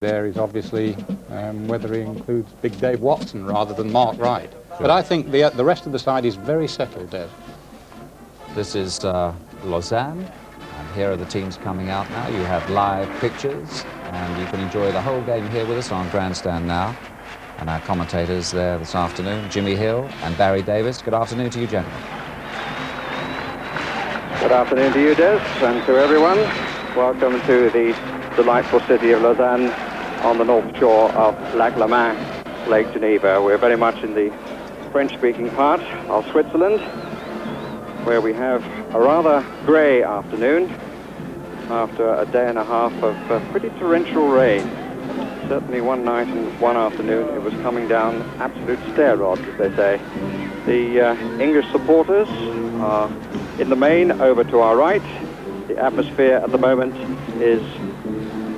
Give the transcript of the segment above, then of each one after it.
There is obviously whether he includes Big Dave Watson rather than Mark Wright. Sure. But I think the rest of the side is very settled, Dev. This is Lausanne, and here are the teams coming out now. You have live pictures, and you can enjoy the whole game here with us on Grandstand now. And our commentators there this afternoon, Jimmy Hill and Barry Davis. Good afternoon to you, gentlemen. Good afternoon to you, Des, and to everyone. Welcome to the delightful city of Lausanne on the north shore of Lac Le Mans, Lake Geneva. We're very much in the French-speaking part of Switzerland, where we have a rather grey afternoon after a day and a half of pretty torrential rain. Certainly one night and one afternoon it was coming down absolute stair rods, as they say. The English supporters are in the main over to our right. The atmosphere at the moment is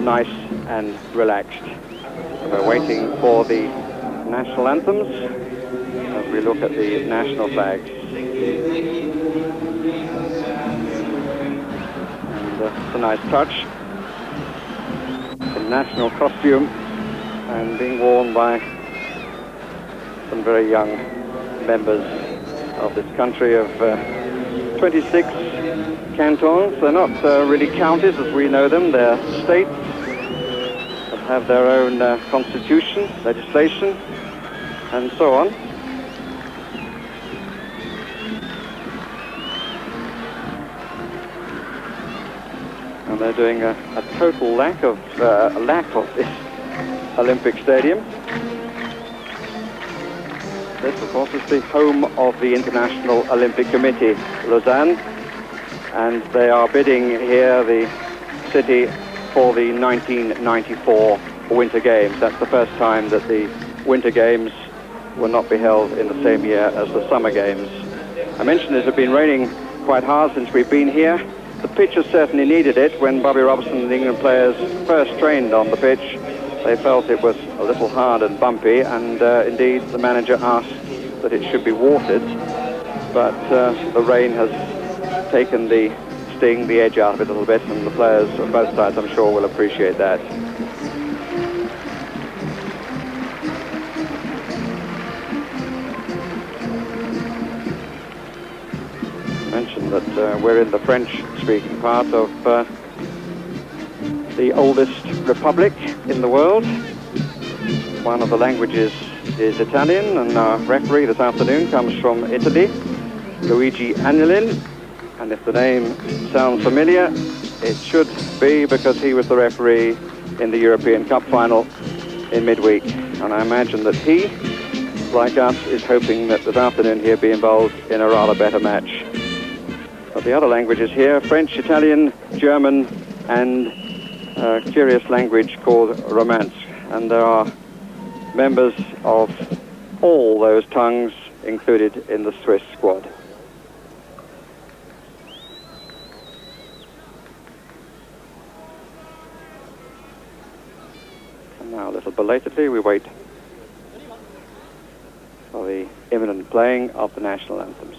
nice and relaxed. We're waiting for the national anthems as we look at the national flags. And it's a nice touch. The national costume and being worn by some very young members of this country of 26 cantons. They're not really counties as we know them. They're states that have their own constitution, legislation, and so on. And they're doing a total lack of this Olympic Stadium. This, of course, is the home of the International Olympic Committee, Lausanne, and they are bidding here the city for the 1994 Winter Games. That's the first time that the Winter Games will not be held in the same year as the Summer Games. I mentioned it had been raining quite hard since we've been here. The pitch has certainly needed it. When Bobby Robson and the England players first trained on the pitch, they felt it was a little hard and bumpy, and indeed the manager asked that it should be watered, but the rain has taken the sting, the edge out of it a little bit, and the players on both sides, I'm sure, will appreciate that. I mentioned that we're in the French-speaking part of the oldest republic in the world. One of the languages is Italian, and our referee this afternoon comes from Italy, Luigi Agnelin. And if the name sounds familiar, it should be because he was the referee in the European Cup final in midweek. And I imagine that he, like us, is hoping that this afternoon he'll be involved in a rather better match. But the other languages here, French, Italian, German, and a curious language called Romance. And there are members of all those tongues included in the Swiss squad. And now, a little belatedly, we wait for the imminent playing of the national anthems.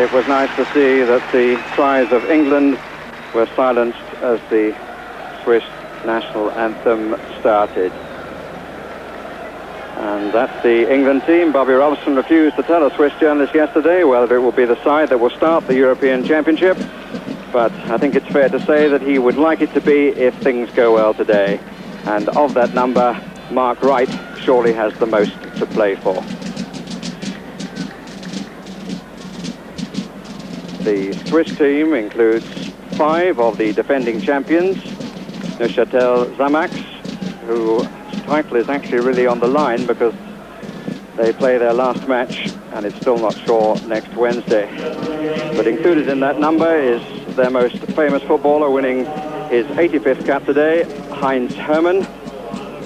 it was nice to see that the cries of England were silenced as the Swiss national anthem started. And that's the England team. Bobby Robson refused to tell a Swiss journalist yesterday whether it will be the side that will start the European Championship, but I think it's fair to say that he would like it to be if things go well today. And of that number, Mark Wright surely has the most to play for. The Swiss team includes 5 of the defending champions. Neuchâtel Xamax, whose title is actually really on the line because they play their last match and it's still not sure next Wednesday. But included in that number is their most famous footballer, winning his 85th cap today, Heinz Hermann.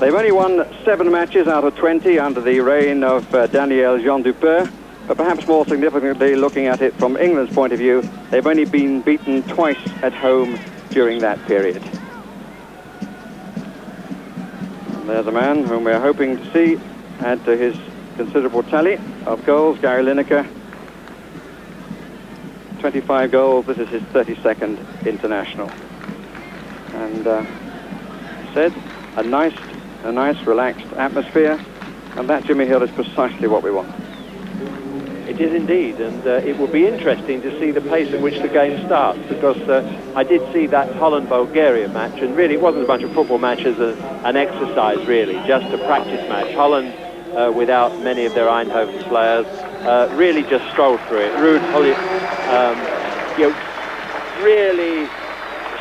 They've only won 7 matches out of 20 under the reign of Daniel Jean Dupeur. But perhaps more significantly, looking at it from England's point of view, they've only been beaten twice at home during that period. And there's a man whom we're hoping to see add to his considerable tally of goals, Gary Lineker. 25 goals, this is his 32nd international. And said, a nice relaxed atmosphere, and that, Jimmy Hill, is precisely what we want. It is indeed, and it will be interesting to see the pace at which the game starts, because I did see that Holland-Bulgaria match, and really it wasn't a bunch of football matches, an exercise really, just a practice match. Holland, without many of their Eindhoven players, really just strolled through it. Ruud Gullit, really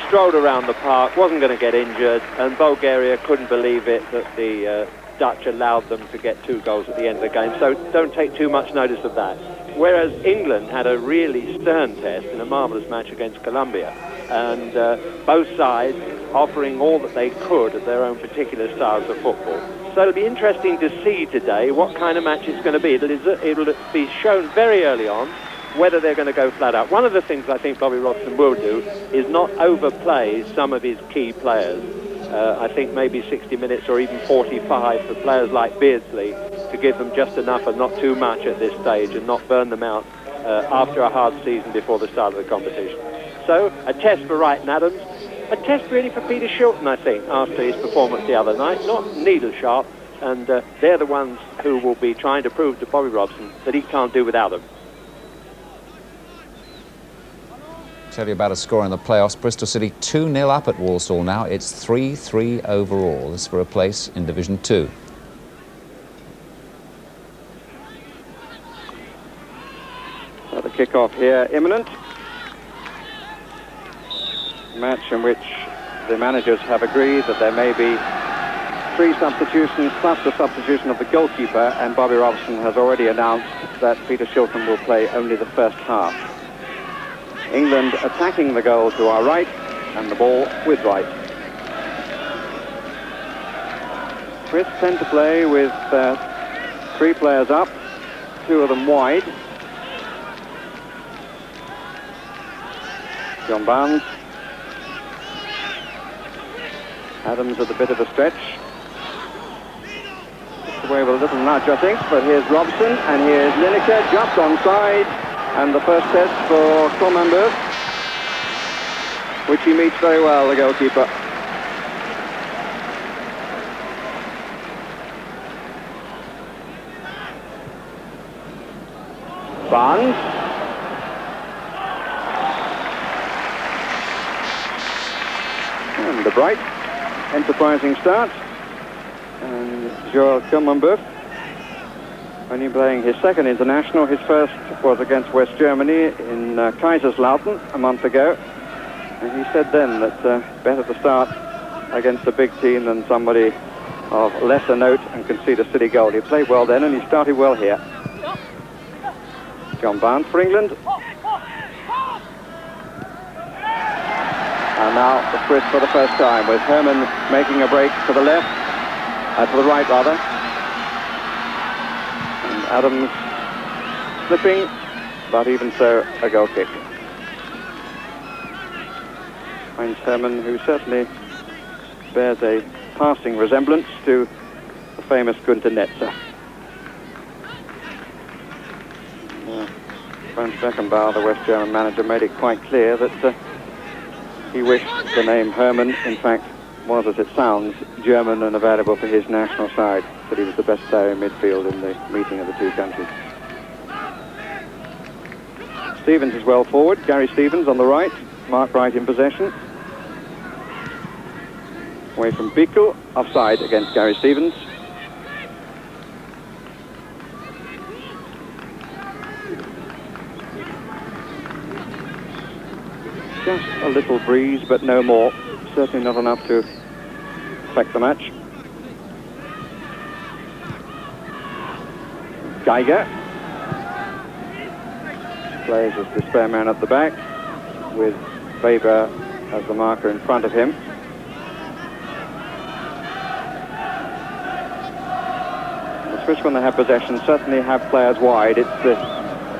strolled around the park, wasn't going to get injured, and Bulgaria couldn't believe it that the Dutch allowed them to get 2 goals at the end of the game, so don't take too much notice of that. Whereas England had a really stern test in a marvellous match against Colombia, and both sides offering all that they could of their own particular styles of football. So it'll be interesting to see today what kind of match it's going to be. It'll be shown very early on whether they're going to go flat out. One of the things I think Bobby Robson will do is not overplay some of his key players. I think maybe 60 minutes or even 45 for players like Beardsley to give them just enough and not too much at this stage and not burn them out after a hard season before the start of the competition. So a test for Wright and Adams, a test really for Peter Shilton, I think, after his performance the other night, not needle sharp, and they're the ones who will be trying to prove to Bobby Robson that he can't do without them. Tell you about a score in the playoffs. Bristol City 2-0 up at Walsall now. It's 3-3 overall. This is for a place in Division 2. So the kick-off here imminent. A match in which the managers have agreed that there may be 3 substitutions plus the substitution of the goalkeeper, and Bobby Robson has already announced that Peter Shilton will play only the first half. England attacking the goal to our right, and the ball with Wright. Swiss tend to play with 3 players up, 2 of them wide. John Barnes. Adams at a bit of a stretch. Just away with a little nudge, I think, but here's Robson, and here's Lineker, just onside. And the first test for Clement Boeuf, which he meets very well, the goalkeeper. Barnes. And a bright, enterprising start. And Joël Clement Boeuf, only playing his 2nd international. His first was against West Germany in Kaiserslautern a month ago. And he said then that better to start against a big team than somebody of lesser note and concede a silly goal. He played well then, and he started well here. John Barnes for England. And now the Swiss for the first time, with Hermann making a break to the left, to the right rather. Adams slipping, but even so, a goal kick. Heinz Hermann, who certainly bears a passing resemblance to the famous Günter Netzer. Franz Beckenbauer, the West German manager, made it quite clear that he wished the name Hermann, in fact, was, as it sounds, German and available for his national side, that he was the best player in midfield in the meeting of the two countries. Stevens is well forward. Gary Stevens on the right. Mark Wright in possession. Away from Bickel. Offside against Gary Stevens. Just a little breeze, but no more. Certainly not enough to affect the match. Geiger plays as the spare man at the back, with Weber as the marker in front of him. The Swiss, when they have possession, certainly have players wide. It's the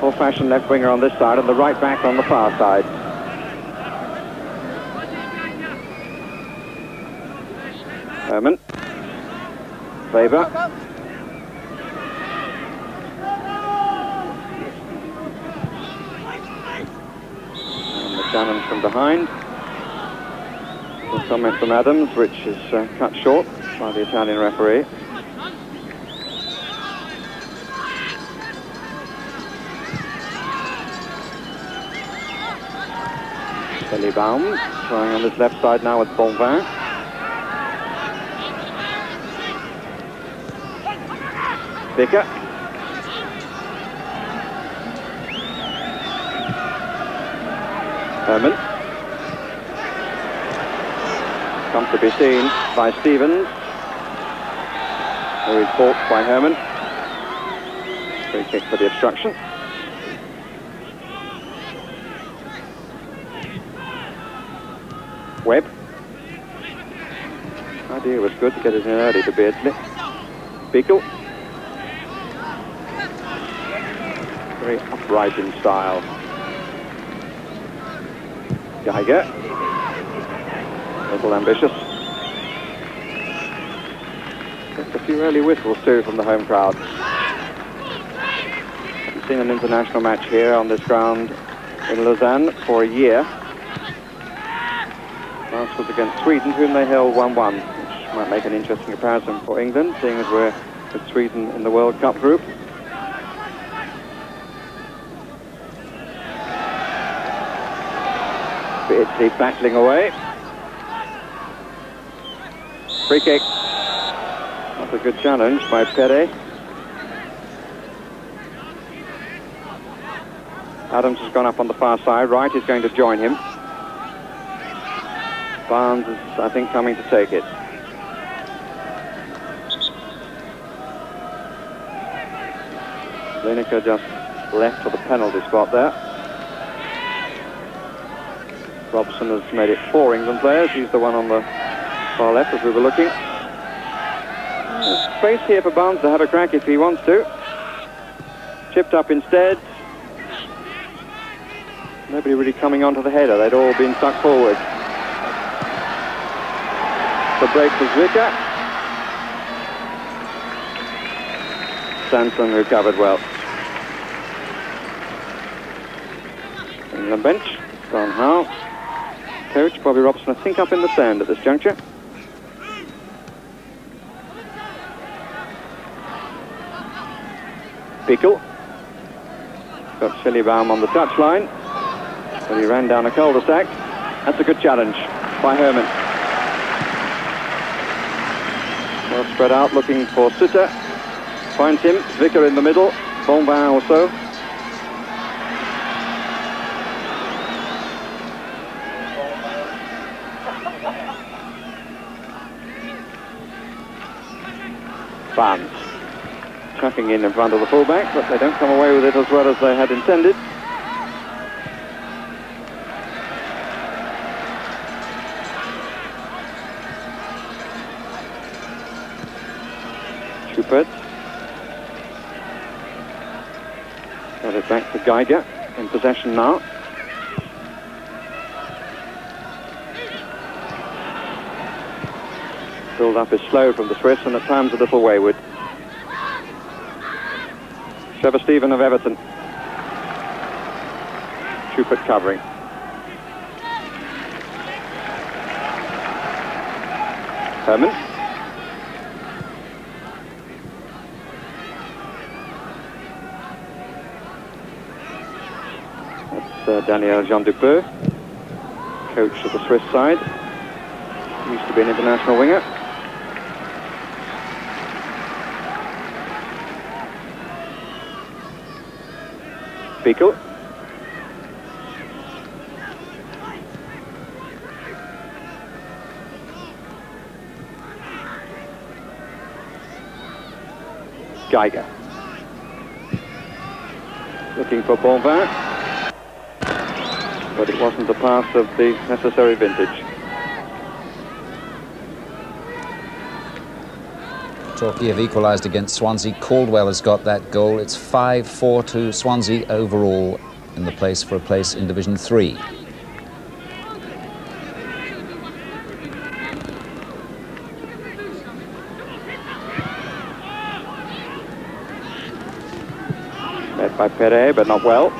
old-fashioned left winger on this side and the right back on the far side. Hermann. Weber. Challenge from behind. A comment from Adams, which is cut short by the Italian referee. Baum trying on this left side now with Bonvin. Bicker. Hermann. Come to be seen by Stevens, who is balked by Hermann. Free kick for the obstruction. Webb. Idea was good to get it in early to Beardsley. Bickel. Very upright in style. Geiger. A little ambitious. Just a few early whistles too from the home crowd. Haven't seen an international match here on this ground in Lausanne for a year. Last was against Sweden, whom they held 1-1, which might make an interesting comparison for England, seeing as we're with Sweden in the World Cup group. Beardsley battling away. Free kick. That's a good challenge by Pere. Adams has gone up on the far side. Wright is going to join him. Barnes is, I think, coming to take it. Lineker just left for the penalty spot there. Robson has made it 4 England players. He's the one on the far left as we were looking. There's space here for Barnes to have a crack if he wants to. Chipped up instead. Nobody really coming onto the header. They'd all been stuck forward. The break was Zwicker. Sanson recovered well. England bench. Don Howe. Coach Bobby Robson, I think, up in the stand at this juncture. Bickel. Got Schillebaum on the touchline. But he ran down a cul-de-sac. That's a good challenge by Hermann. Well spread out, looking for Sutter. Finds him. Vicker in the middle. Bonvin also. Barnes chucking in front of the fullback, but they don't come away with it as well as they had intended. Schubert. Got it back to Geiger, in possession now. Build up is slow from the Swiss and at times a little wayward. Trevor Stephen of Everton. Schubert covering. Herman. That's Daniel Jean Dupeux, coach of the Swiss side. Used to be an international winger. Bickel. Geiger. Looking for Bonvin, but it wasn't the pass of the necessary vintage. Torquay have equalised against Swansea. Caldwell has got that goal. It's 5-4 to Swansea overall in the place for a place in Division 3. Met by Perret, but not well.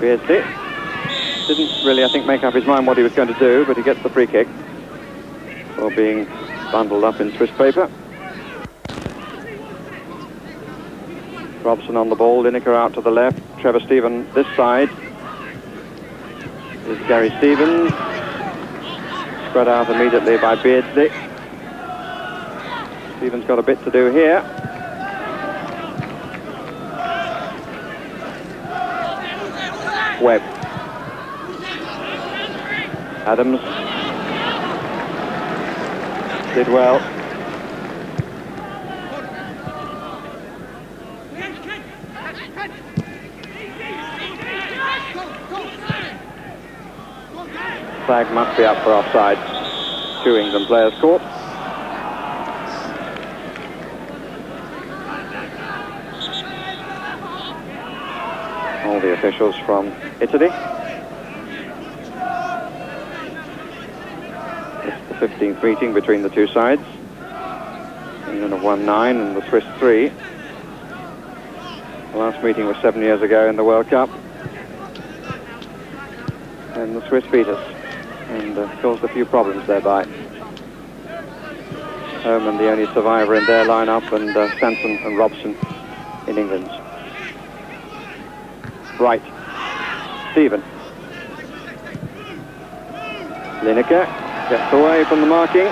Beardsley didn't really, I think, make up his mind what he was going to do, but he gets the free kick for being bundled up in Swiss paper. Robson on the ball, Lineker out to the left, Trevor Stephen this side. Is Gary Stevens, spread out immediately by Beardsley. Stevens got a bit to do here. Webb. Adams did well. Flag must be up for offside. 2 England players caught. All the officials from Italy. It's the 15th meeting between the two sides. England have won 9 and the Swiss 3. The last meeting was 7 years ago in the World Cup. And the Swiss beat us and caused a few problems thereby. Herman, the only survivor in their lineup, and Sanson and Robson in England's. Right. Stephen. Lineker gets away from the marking.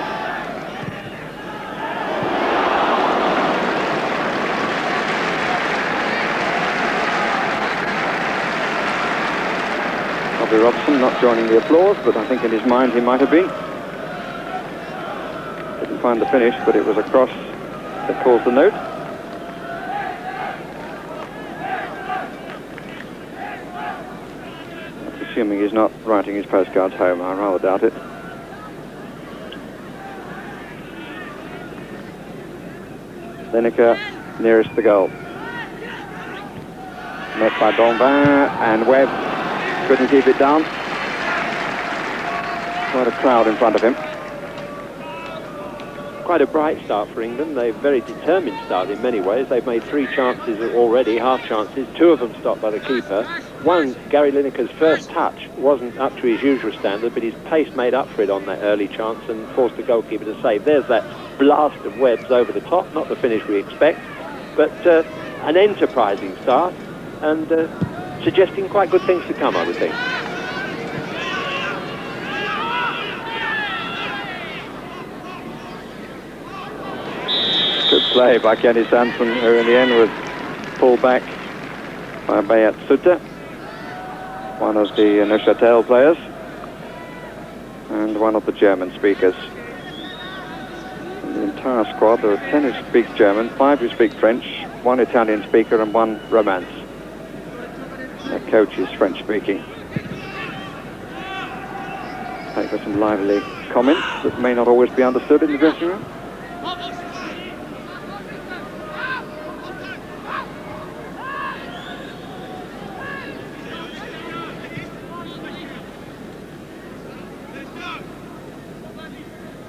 Bobby Robson not joining the applause, but I think in his mind he might have been. Didn't find the finish, but it was a cross that caused the note. Assuming he's not writing his postcards home, I rather doubt it. Lineker nearest the goal. Met by Bonvin, and Webb couldn't keep it down. Quite a crowd in front of him. Quite a bright start for England. They've very determined start in many ways. They've made 3 chances already, half chances, 2 of them stopped by the keeper. One, Gary Lineker's first touch wasn't up to his usual standard, but his pace made up for it on that early chance and forced the goalkeeper to save. There's that blast of Webb's over the top, not the finish we expect, but an enterprising start and suggesting quite good things to come, I would think. Good play by Kenny Sanson, who in the end was pulled back by Bayat Sutter, one of the Neuchâtel players and one of the German speakers. In the entire squad there are 10 who speak German, 5 who speak French, 1 Italian speaker and 1 Romance. Their coach is French speaking. Take for some lively comments that may not always be understood in the dressing room.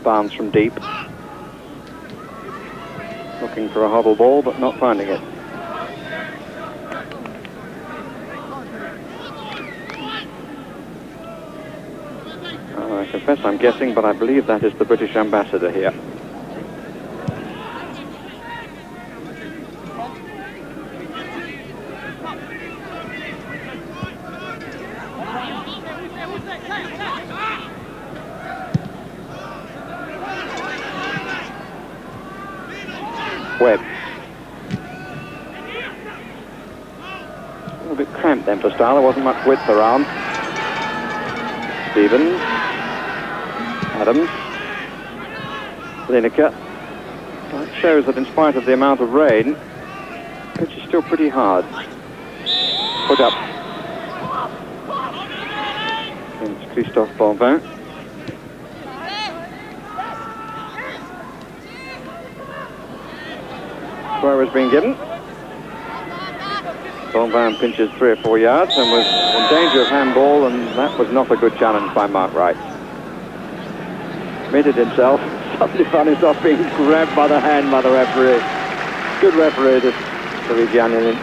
Barnes from deep. Looking for a hobble ball, but not finding it. confess I'm guessing, but I believe that is the British ambassador here. Webb. A little bit cramped then for Style. There wasn't much width around. Stevens. Adams. Lineker. That shows that in spite of the amount of rain, the pitch is still pretty hard. Put up. It's Christophe Bonvin. Throw has been given. Bonvin pinches 3 or 4 yards and was in danger of handball, and that was not a good challenge by Mark Wright. Committed himself, suddenly found himself being grabbed by the hand by the referee. Good referee, this Viviani.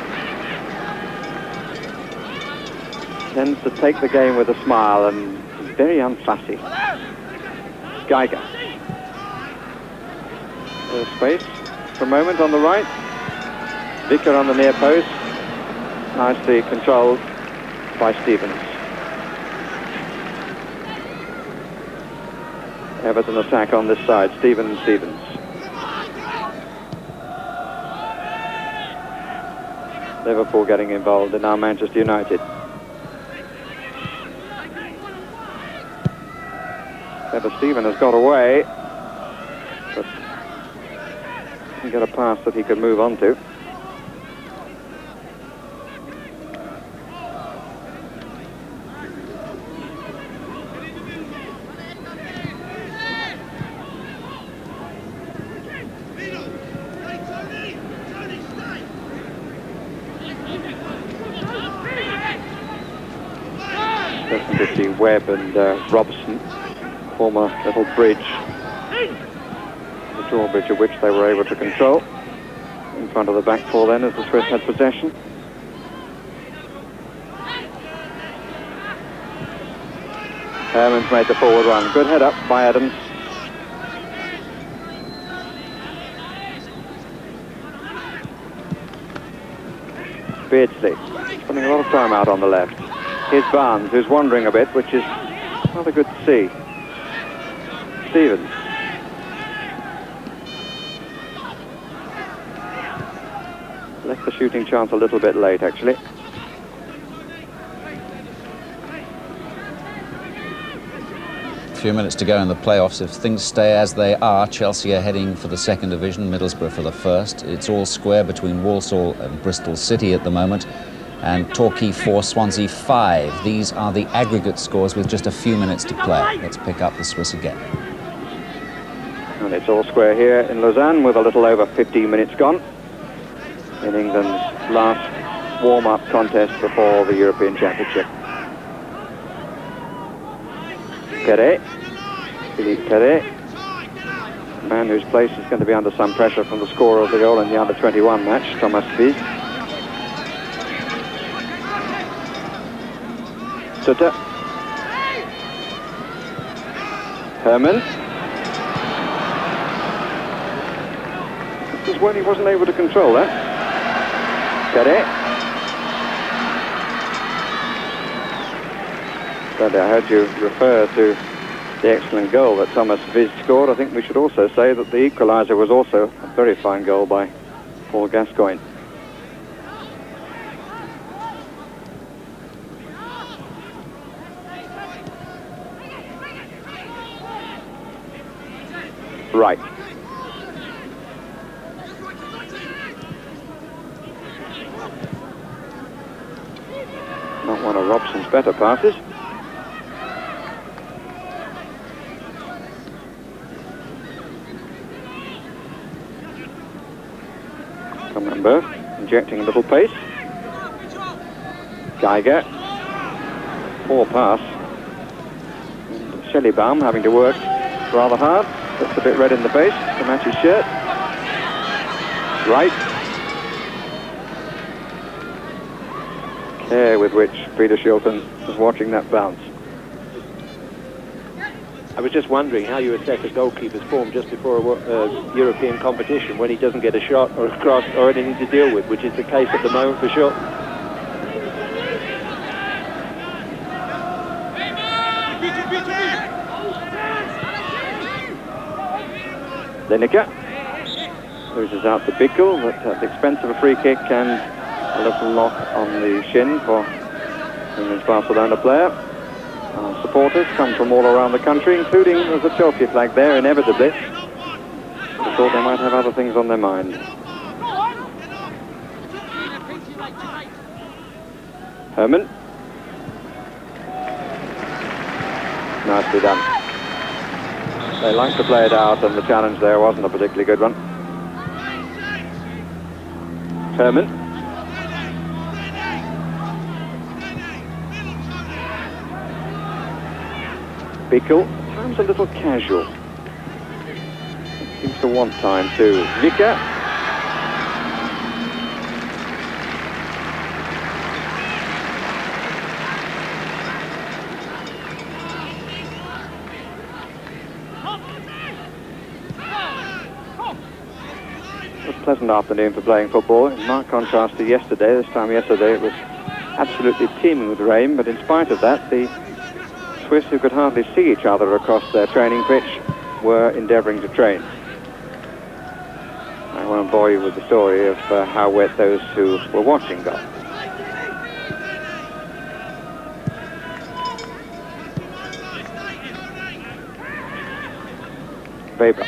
Tends to take the game with a smile and is very unfussy. Geiger. There's space for a moment on the right. Vicker on the near post. Nicely controlled by Stevens. Everton attack on this side. Stevens. Liverpool getting involved in now Manchester United. Ever Steven has got away, but didn't get a pass that he could move on to. Definitely Webb and Robson form a little bridge, the drawbridge of which they were able to control in front of the back four then as the Swiss had possession. Herman's made the forward run. Good head up by Adams. Beardsley spending a lot of time out on the left. Here's Barnes, who's wandering a bit, which is rather good to see. Stevens. Left the shooting chance a little bit late, actually. A few minutes to go in the playoffs. If things stay as they are, Chelsea are heading for the second division, Middlesbrough for the first. It's all square between Walsall and Bristol City at the moment. And Torquay 4, Swansea 5. These are the aggregate scores with just a few minutes to play. Let's pick up the Swiss again. And it's all square here in Lausanne with a little over 15 minutes gone in England's last warm-up contest before the European Championship. Perret, Philippe Perret, a man whose place is going to be under some pressure from the scorer of the goal in the under-21 match, Thomas Viz. Sutter. Herman. This is when he wasn't able to control that. Perret. But I heard you refer to the excellent goal that Thomas Viz scored. I think we should also say that the equaliser was also a very fine goal by Paul Gascoigne. Right. Not one of Robson's better passes. Camembert injecting a little pace. Geiger. Poor pass. Schellebaum having to work rather hard. That's a bit red in the face to match his shirt. Right. Care with which Peter Shilton was watching that bounce. I was just wondering how you assess a goalkeeper's form just before a European competition when he doesn't get a shot or a cross or anything to deal with, which is the case at the moment for sure. Lineker loses out to Bickel, but at the expense of a free kick and a little knock on the shin for England's Barcelona player. Supporters come from all around the country, including there's a Chelsea flag there, inevitably. I thought they might have other things on their mind. Herman. Nicely done. They like to play it out, and the challenge there wasn't a particularly good one. Herman. Bickel, time's a little casual. Seems to want time too. Vicker. A pleasant afternoon for playing football, in marked contrast to yesterday. This time yesterday it was absolutely teeming with rain, but in spite of that, the Swiss, who could hardly see each other across their training pitch, were endeavouring to train. I won't bore you with the story of how wet those who were watching got. Weber.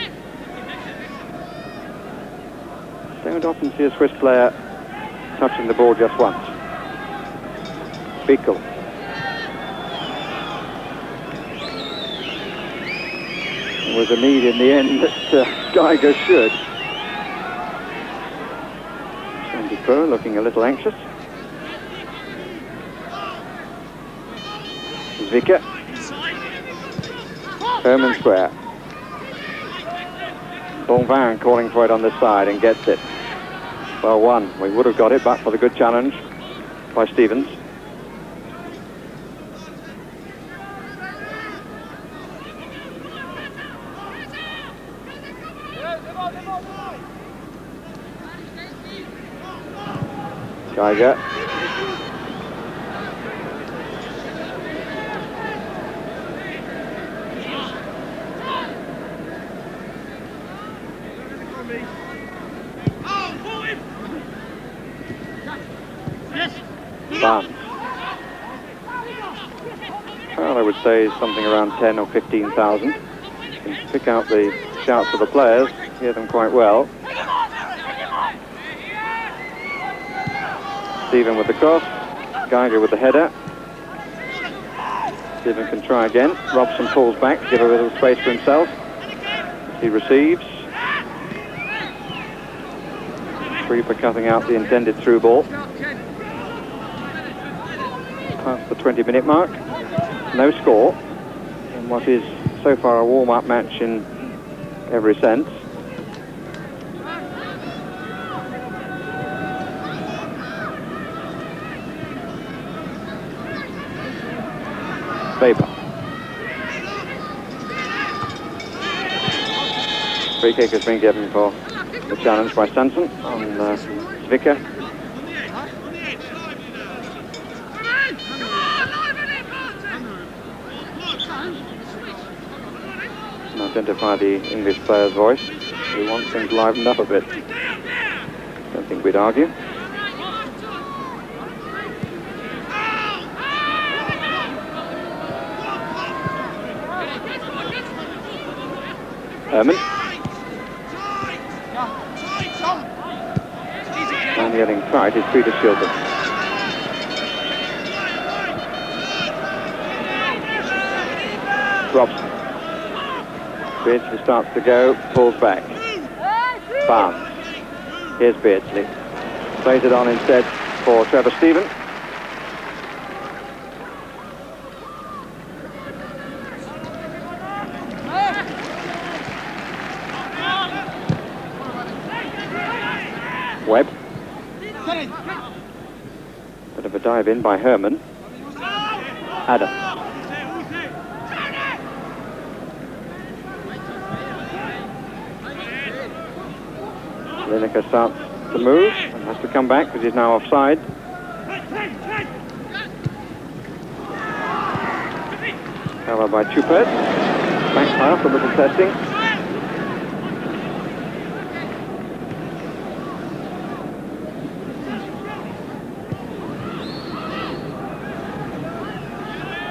Don't often see a Swiss player touching the ball just once. Bickel. There was a need in the end that Geiger should. Sandy Burr looking a little anxious. Vicker. Herman Square. Bonvin calling for it on this side and gets it. Well won. We would have got it, but for the good challenge by Stevens. Geiger. Barnes. Well, I would say something around 10 or 15,000. You can pick out the shouts of the players, hear them quite well. Stephen with the cross, Geiger with the header. Stephen can try again. Robson pulls back to give a little space for himself. He receives. Creeper cutting out the intended through ball. Past the 20-minute mark. No score in what is so far a warm-up match in every sense. Weber. Free kick has been given for the challenge by Sanson on Vicker. Identify the English player's voice. We want things livened up a bit. Don't think we'd argue. Herman. And getting tight is Peter Shilton. Robson. Beardsley starts to go, pulls back. Barnes. Here's Beardsley. Plays it on instead for Trevor Stephen. Webb. Bit of a dive in by Herman. Adams. Lineker starts to move and has to come back because he's now offside. Covered by Chupert. Back half, a little testing.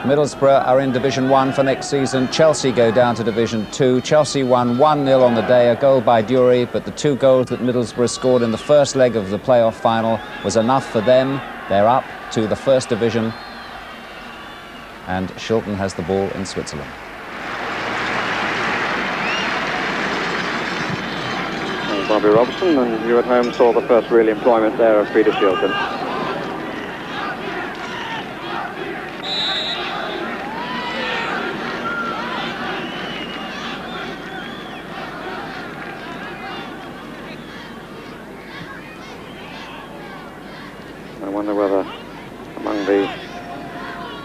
Middlesbrough are in Division 1 for next season. Chelsea go down to Division 2. Chelsea won 1-0 on the day, a goal by Dury, but the 2 goals that Middlesbrough scored in the first leg of the playoff final was enough for them. They're up to the First Division, and Shilton has the ball in Switzerland. And Bobby Robson, and you at home saw the first real employment there of Peter Shilton. I wonder whether among the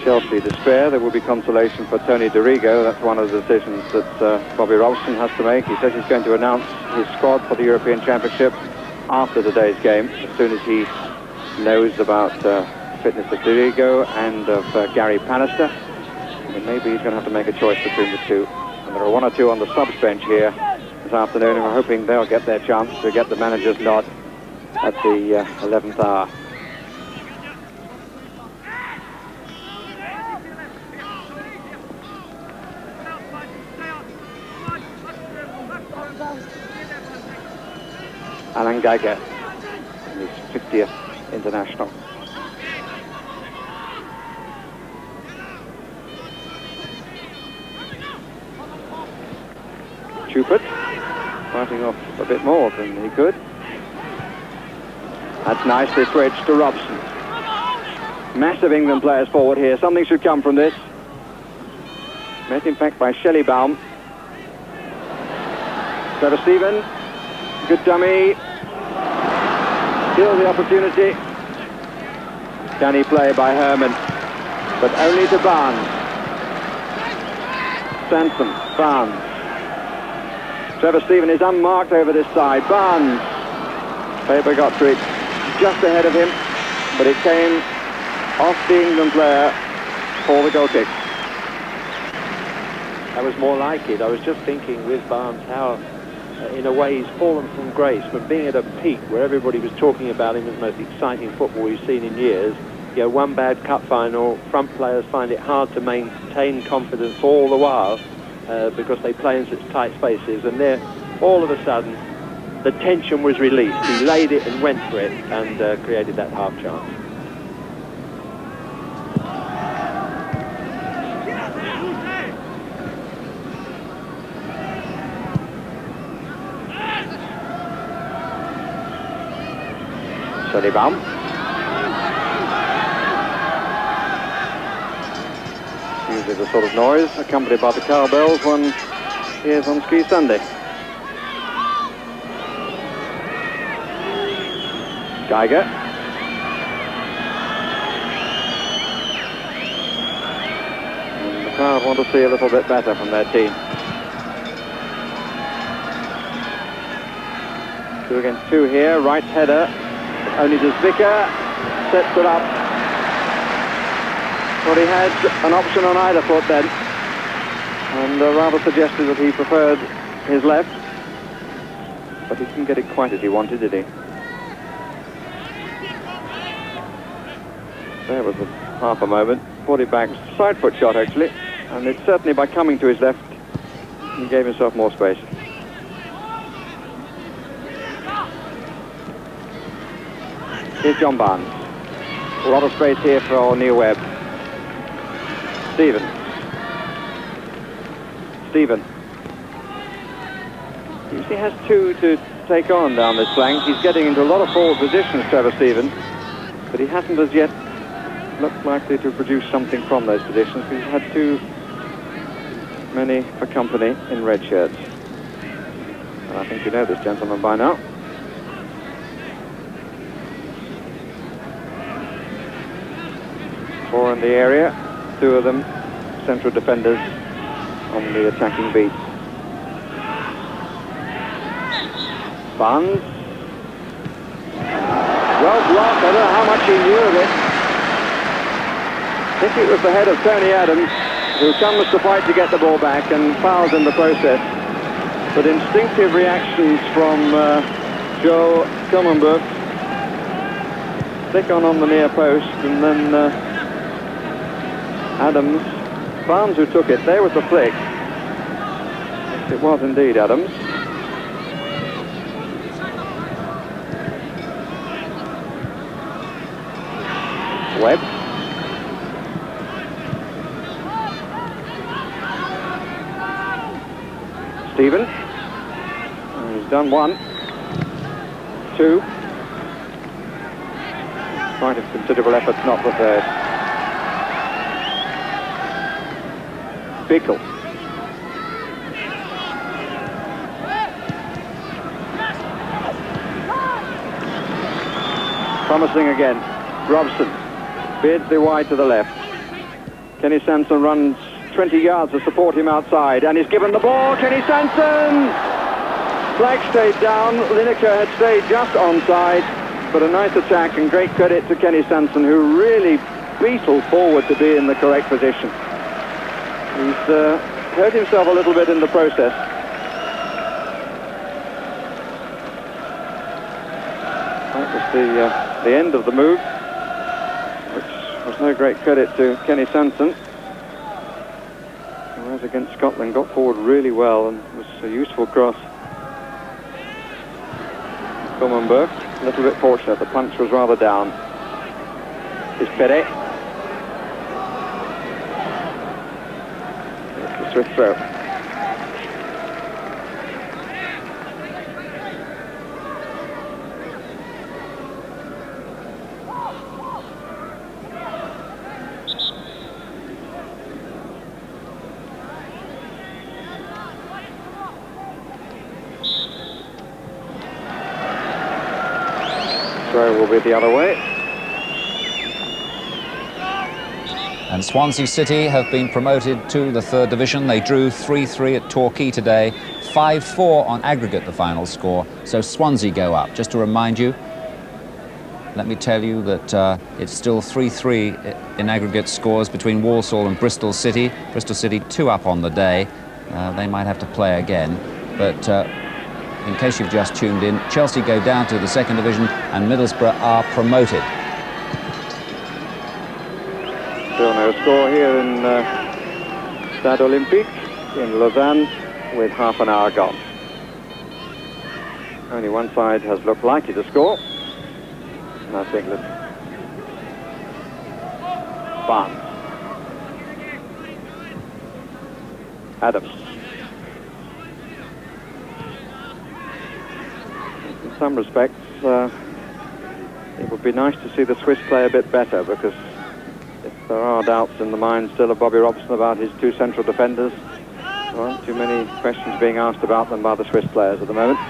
Chelsea despair there will be consolation for Tony Dorigo. That's one of the decisions that Bobby Robson has to make. He says he's going to announce his squad for the European Championship after today's game, as soon as he knows about fitness of Dorigo and of Gary Pannister. And maybe he's going to have to make a choice between the two. And there are 1 or 2 on the subs bench here this afternoon, and we're hoping they'll get their chance to get the manager's nod at the 11th hour. Alan Geiger, his 50th international. Chupert fighting off a bit more than he could. That's nicely switched to Robson. Massive England players forward here. Something should come from this. Met in fact by Shelley Baum. Trevor Stephen. Good dummy. Still the opportunity. Canny play by Herman, but only to Barnes. Sansom, Barnes. Trevor Stephen is unmarked over this side. Barnes. Faber got to it just ahead of him, but it came off the England player for the goal kick. That was more like it. I was just thinking with Barnes how in a way he's fallen from grace from being at a peak where everybody was talking about him as the most exciting football we've seen in years. You know, one bad cup final, front players find it hard to maintain confidence all the while because they play in such tight spaces, and there all of a sudden the tension was released. He laid it and went for it and created that half chance. Shelley Baum. Usually the sort of noise accompanied by the cowbells one hears on Ski Sunday. Geiger. And the crowd want to see a little bit better from their team. 2 against 2 here, right header. Only does Vicker, sets it up. Well, he had an option on either foot then, and rather suggested that he preferred his left, but he didn't get it quite as he wanted, did he? There was half a moment. Brought it back, side foot shot actually, and it's certainly by coming to his left, he gave himself more space. Here's John Barnes. A lot of space here for Neil Webb. Stephen. He usually has 2 to take on down this flank. He's getting into a lot of forward positions, Trevor Stephen, but he hasn't as yet looked likely to produce something from those positions because he's had too many for company in red shirts. And I think you know this gentleman by now. Four in the area, 2 of them central defenders on the attacking beat. Barnes Well blocked. I don't know how much he knew of it. I think it was the head of Tony Adams, who comes to fight to get the ball back and fouls in the process. But instinctive reactions from Joe Kummenberg. Stick on the near post, and then Adams, Barnes who took it. There was the flick. Yes, it was indeed Adams. Webb. Stephen. He's done one. Two. Quite a considerable effort, not the third. Bickle. Promising again. Robson. Beardsley wide to the left. Kenny Sanson runs 20 yards to support him outside, and he's given the ball. Kenny Sanson! Flag stayed down. Lineker had stayed just onside, but a nice attack, and great credit to Kenny Sanson, who really beetled forward to be in the correct position. He's hurt himself a little bit in the process. That was the end of the move, which was no great credit to Kenny Sanson, who, as against Scotland, got forward really well and was a useful cross. Kummenberg, a little bit fortunate, the punch was rather down. Is Perret. It's the swift throw. Throw will be the other way. And Swansea City have been promoted to the third division. They drew 3-3 at Torquay today, 5-4 on aggregate, the final score. So Swansea go up. Just to remind you, let me tell you that it's still 3-3 in aggregate scores between Walsall and Bristol City. Bristol City 2 up on the day. They might have to play again. But in case you've just tuned in, Chelsea go down to the second division and Middlesbrough are promoted. Still no score here in Stade Olympique in Lausanne with half an hour gone. Only one side has looked likely to score, and that's England. Barnes. Adams. In some respects, it would be nice to see the Swiss play a bit better, because if there are doubts in the mind still of Bobby Robson about his two central defenders, there aren't too many questions being asked about them by the Swiss players at the moment.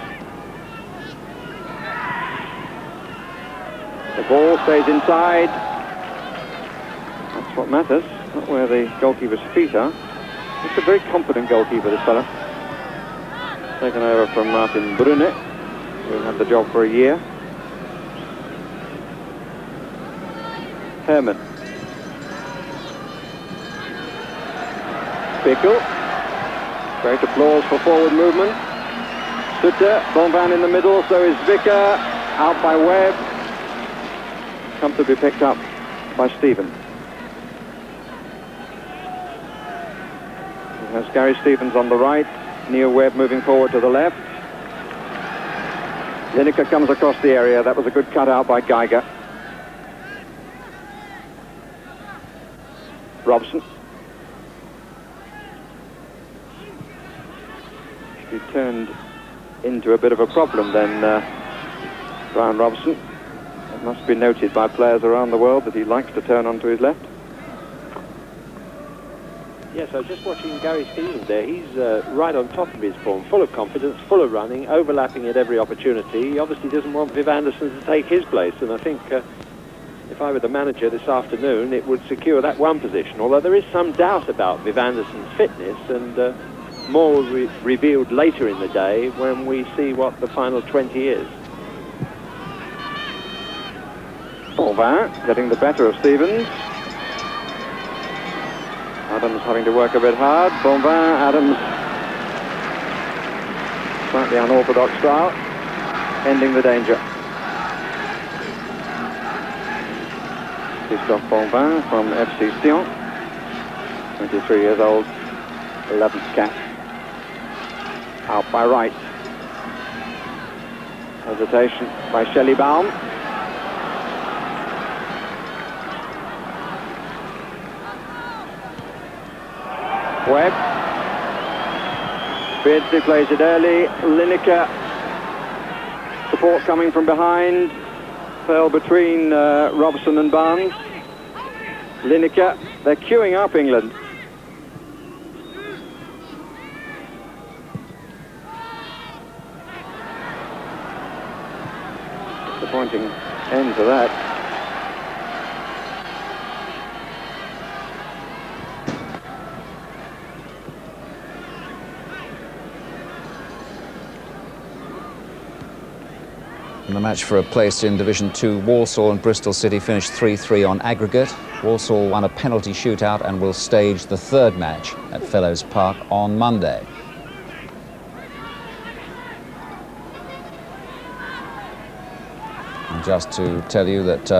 The ball stays inside. That's what matters, not where the goalkeeper's feet are. He's a very competent goalkeeper, this fella. Taken over from Martin Brunet, who had the job for a year. Herman. Bickle. Great applause for forward movement. Sutter, Bonvan in the middle, so is Vicker. Out by Webb. Comfortably picked up by Stevens. There's Gary Stevens on the right. Neil Webb moving forward to the left. Lineker comes across the area. That was a good cutout by Geiger. Robson. He turned into a bit of a problem then, Brian Robson. It must be noted by players around the world that he likes to turn onto his left. Yes, I was just watching Gary Stevens there. He's right on top of his form, full of confidence, full of running, overlapping at every opportunity. He obviously doesn't want Viv Anderson to take his place, and I think if I were the manager this afternoon, it would secure that one position, although there is some doubt about Viv Anderson's fitness, and more will be revealed later in the day when we see what the final 20 is. Bonvin getting the better of Stevens. Adams having to work a bit hard. Bonvin, Adams, slightly unorthodox style, ending the danger. Christophe Bonvin from FC Sion, 23 years old, 11th cap. Out by right. Hesitation by Shelley Baum. Webb. Beardsley plays it early. Lineker. Support coming from behind. Fell between Robson and Barnes. Lineker. They're queuing up, England. Disappointing end to that. In the match for a place in Division 2, Walsall and Bristol City finished 3-3 on aggregate. Walsall won a penalty shootout and will stage the third match at Fellows Park on Monday. And just to tell you that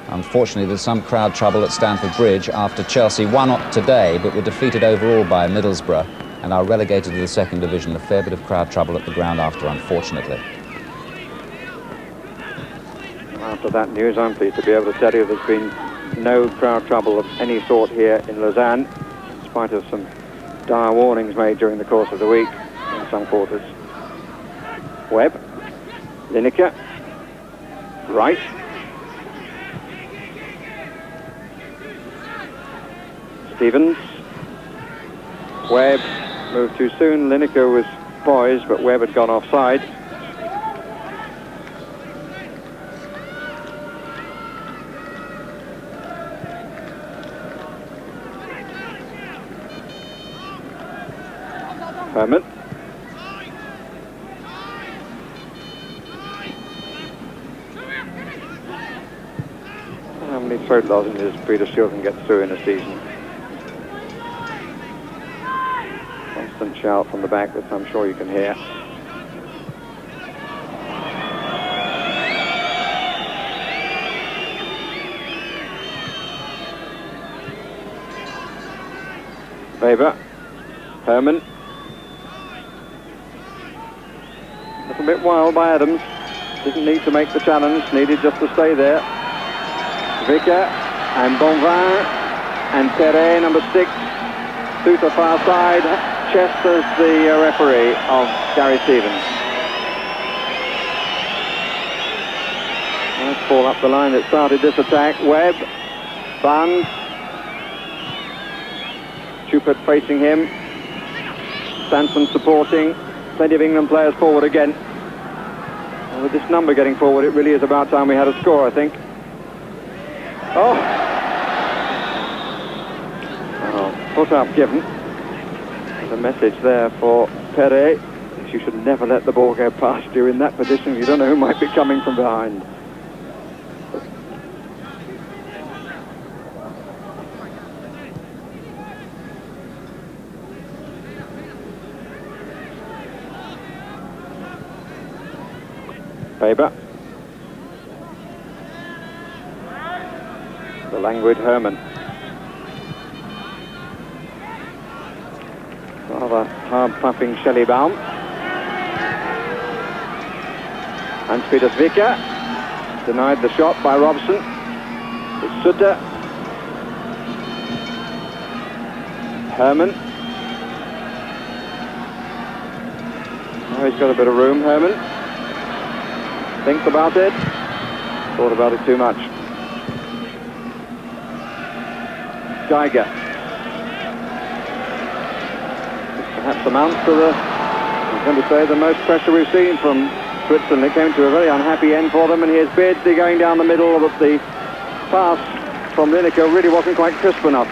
unfortunately there's some crowd trouble at Stamford Bridge after Chelsea won today but were defeated overall by Middlesbrough and are relegated to the second division. A fair bit of crowd trouble at the ground after, unfortunately. After that news, I'm pleased to be able to tell you there's been no crowd trouble of any sort here in Lausanne, in spite of some dire warnings made during the course of the week in some quarters. Webb, Lineker, right. Stevens, Webb moved too soon. Lineker was poised, but Webb had gone offside. Herman. How many throat lozenges Peter Steele can get through in a season? Constant shout from the back that I'm sure you can hear. Weber. Herman. A little bit wild by Adams. Didn't need to make the challenge, needed just to stay there. Vicker and Bonvin and Perret, number 6, through to far side. Chester's the referee of Gary Stevens. Nice ball up the line that started this attack. Webb, Barnes, Chupert facing him. Sanson supporting. Plenty of England players forward again. And with this number getting forward, it really is about time we had a score, I think. Oh, put up given. There's a message there for Perret. You should never let the ball go past you in that position. You don't know who might be coming from behind. Weber. The languid Herman. Rather hard-puffing Shelley Baum. Hans-Peter Zwicker. Denied the shot by Robson. It's Sutter. Herman. Oh, he's got a bit of room, Herman. Thinks about it. Thought about it too much. Geiger. Perhaps amounts to the, I'm going to say, the most pressure we've seen from Switzerland. It came to a very unhappy end for them, and here's Beardsley going down the middle, but the pass from Lineker really wasn't quite crisp enough.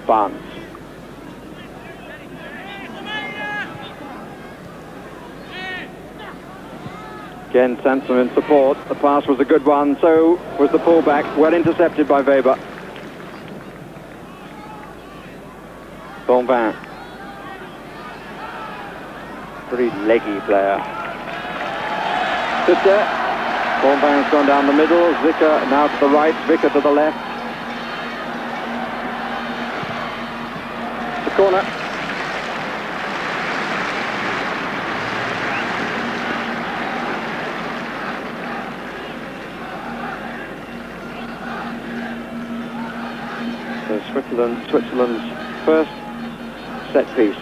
Barnes. Again, Sansom in support. The pass was a good one, so was the pullback. Well intercepted by Weber. Bonvin. Pretty leggy player. Sutter. Bonvin's gone down the middle. Zicker now to the right. Vicker to the left. The corner. So Switzerland's first set piece.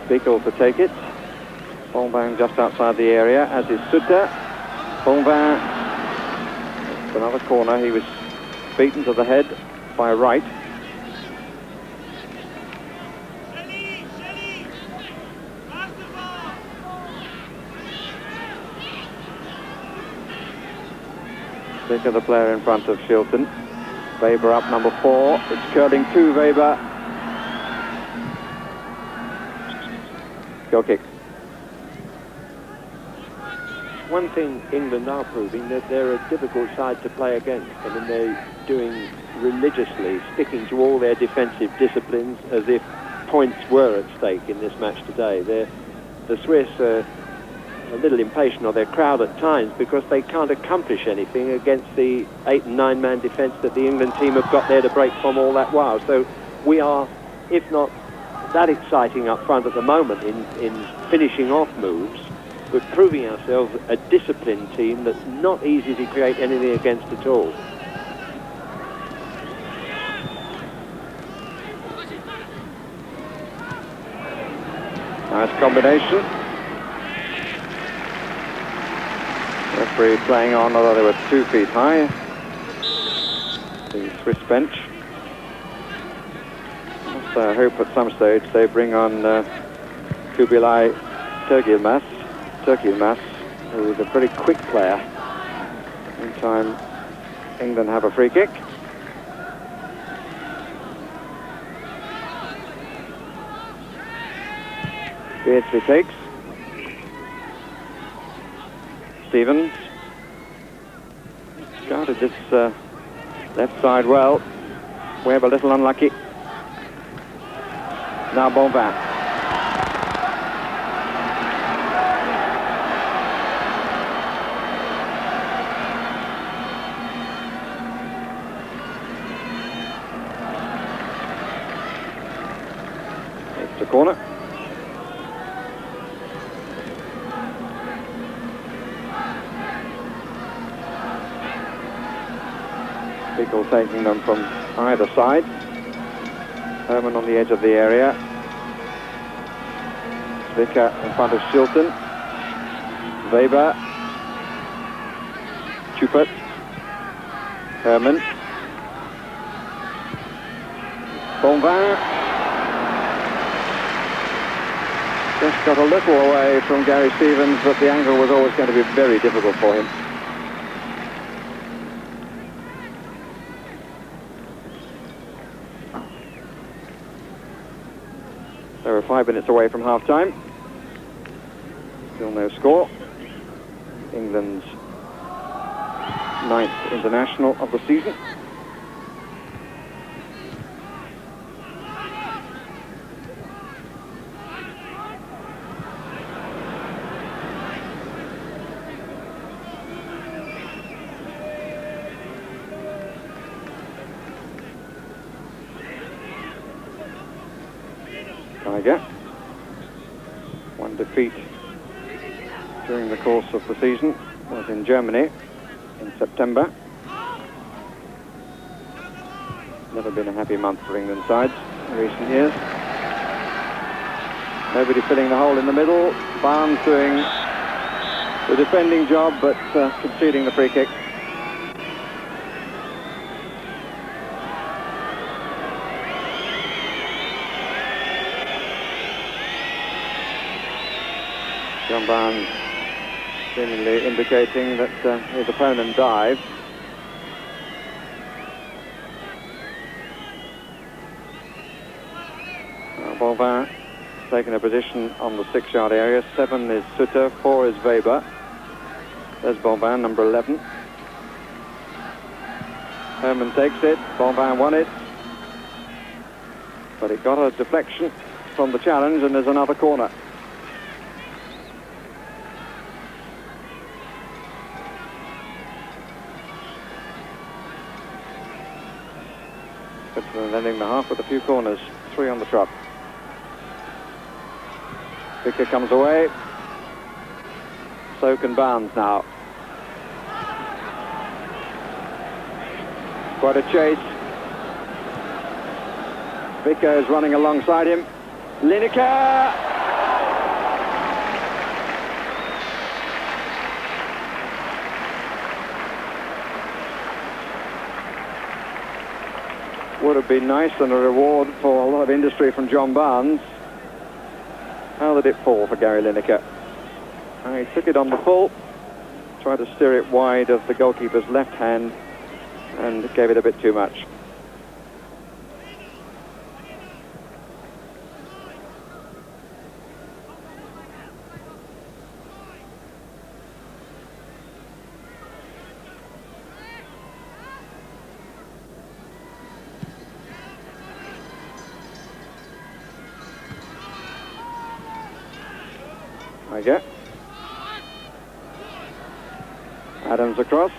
Bickel to take it. Bonvin just outside the area, as is Sutter. Bonvin, another corner. He was beaten to the head by Wright. Bicker, the player in front of Shilton. Weber up number 4. It's curling to Weber. Goal kick. One thing England are proving, that they're a difficult side to play against. I mean, they're doing religiously, sticking to all their defensive disciplines as if points were at stake in this match today. The Swiss are a little impatient of their crowd at times because they can't accomplish anything against the 8- and 9-man defence that the England team have got there to break from all that while. So we are, if not that exciting up front at the moment in finishing off moves, but proving ourselves a disciplined team that's not easy to create anything against at all. Nice combination. Referee playing on, although they were 2 feet high. The Swiss bench. So I hope at some stage they bring on Kubilay Turgilmas, who is a pretty quick player. Meantime, England have a free kick. Beardsley takes. Stevens guarded this left side well. Webb a little unlucky. Now Bonvin. It's a corner. Bickel taking them from either side. Herman on the edge of the area. Zwicker in front of Shilton. Weber. Schubert. Herman. Bonvin. Just got a little away from Gary Stevens, but the angle was always going to be very difficult for him. So we're 5 minutes away from half-time. Still no score. England's 9th international of the season. Tiger. 1 defeat during the course of the season was in Germany in September. Never been a happy month for England sides in recent years. Nobody filling the hole in the middle. Barnes doing the defending job, but conceding the free kick. John Barnes seemingly indicating that his opponent dived. Bonvin taking a position on the 6-yard area. 7 is Sutter, 4 is Weber. There's Bombin, number 11. Herman takes it, Bombin won it. But it got a deflection from the challenge, and there's another corner. Switzerland ending the half with a few corners, 3 on the trot. Vicker comes away. So can Barnes now. Quite a chase. Vicker is running alongside him. Lineker! Would have been nice and a reward for a lot of industry from John Barnes. How did it fall for Gary Lineker? He took it on the full, tried to steer it wide of the goalkeeper's left hand, and gave it a bit too much. Again. Adams across.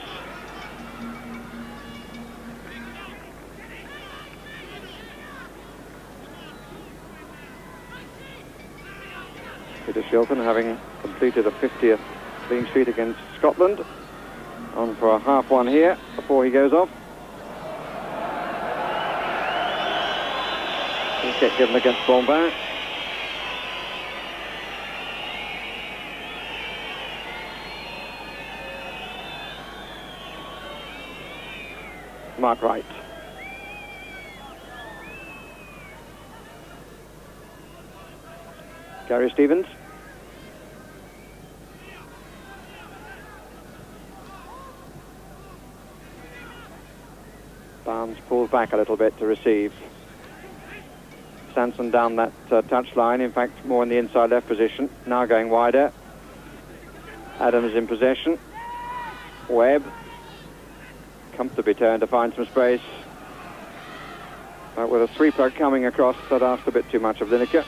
Peter Shilton, having completed a 50th clean sheet against Scotland, on for a half one here before he goes off. Wicket given against Bombin. Mark Wright. Gary Stevens. Barnes pulls back a little bit to receive. Sanson down that touch line, in fact more in the inside left position, now going wider. Adams in possession. Webb comfortably turned to find some space. But with a sweeper coming across, that asked a bit too much of Lineker.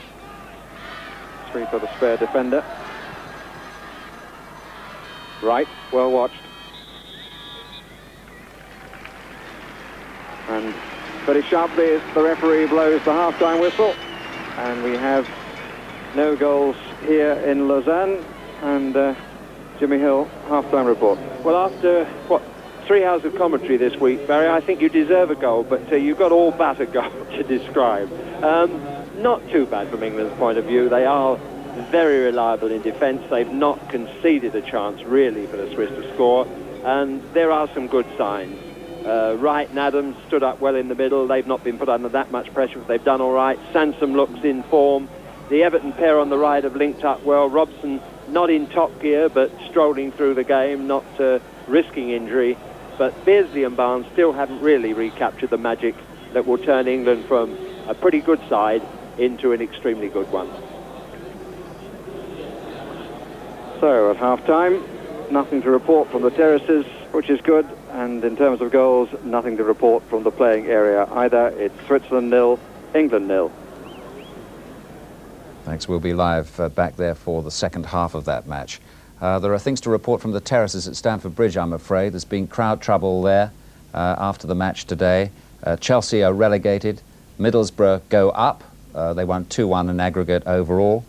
Sweeper, the spare defender. Right, well watched. And very sharply the referee blows the half-time whistle. And we have no goals here in Lausanne. And Jimmy Hill, half-time report. Well, after, 3 hours of commentary this week, Barry, I think you deserve a goal, but you've got all but a goal to describe. Not too bad from England's point of view. They are very reliable in defence. They've not conceded a chance, really, for the Swiss to score. And there are some good signs. Wright and Adams stood up well in the middle. They've not been put under that much pressure, but they've done all right. Sansom looks in form. The Everton pair on the right have linked up well. Robson not in top gear, but strolling through the game, not risking injury. But Beardsley and Barnes still haven't really recaptured the magic that will turn England from a pretty good side into an extremely good one. So at half-time, nothing to report from the terraces, which is good. And in terms of goals, nothing to report from the playing area either. It's Switzerland 0, England 0. Thanks. We'll be live back there for the second half of that match. There are things to report from the terraces at Stamford Bridge, I'm afraid. There's been crowd trouble there after the match today. Chelsea are relegated. Middlesbrough go up. They won 2-1 in aggregate overall.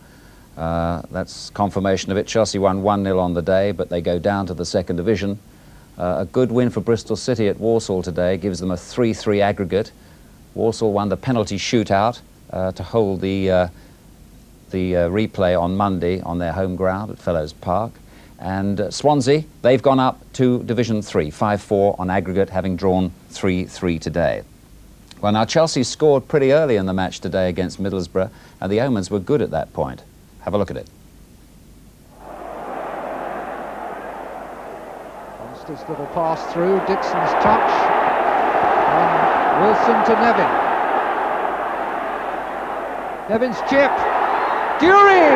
That's confirmation of it. Chelsea won 1-0 on the day, but they go down to the second division. A good win for Bristol City at Walsall today gives them a 3-3 aggregate. Walsall won the penalty shootout to hold the replay on Monday on their home ground at Fellows Park. And Swansea, they've gone up to Division 3, 5-4 on aggregate, having drawn 3-3 today. Well, now Chelsea scored pretty early in the match today against Middlesbrough, and the omens were good at that point. Have a look at it. This little pass through, Dixon's touch, and Wilson to Nevin. Nevin's chip, Dury!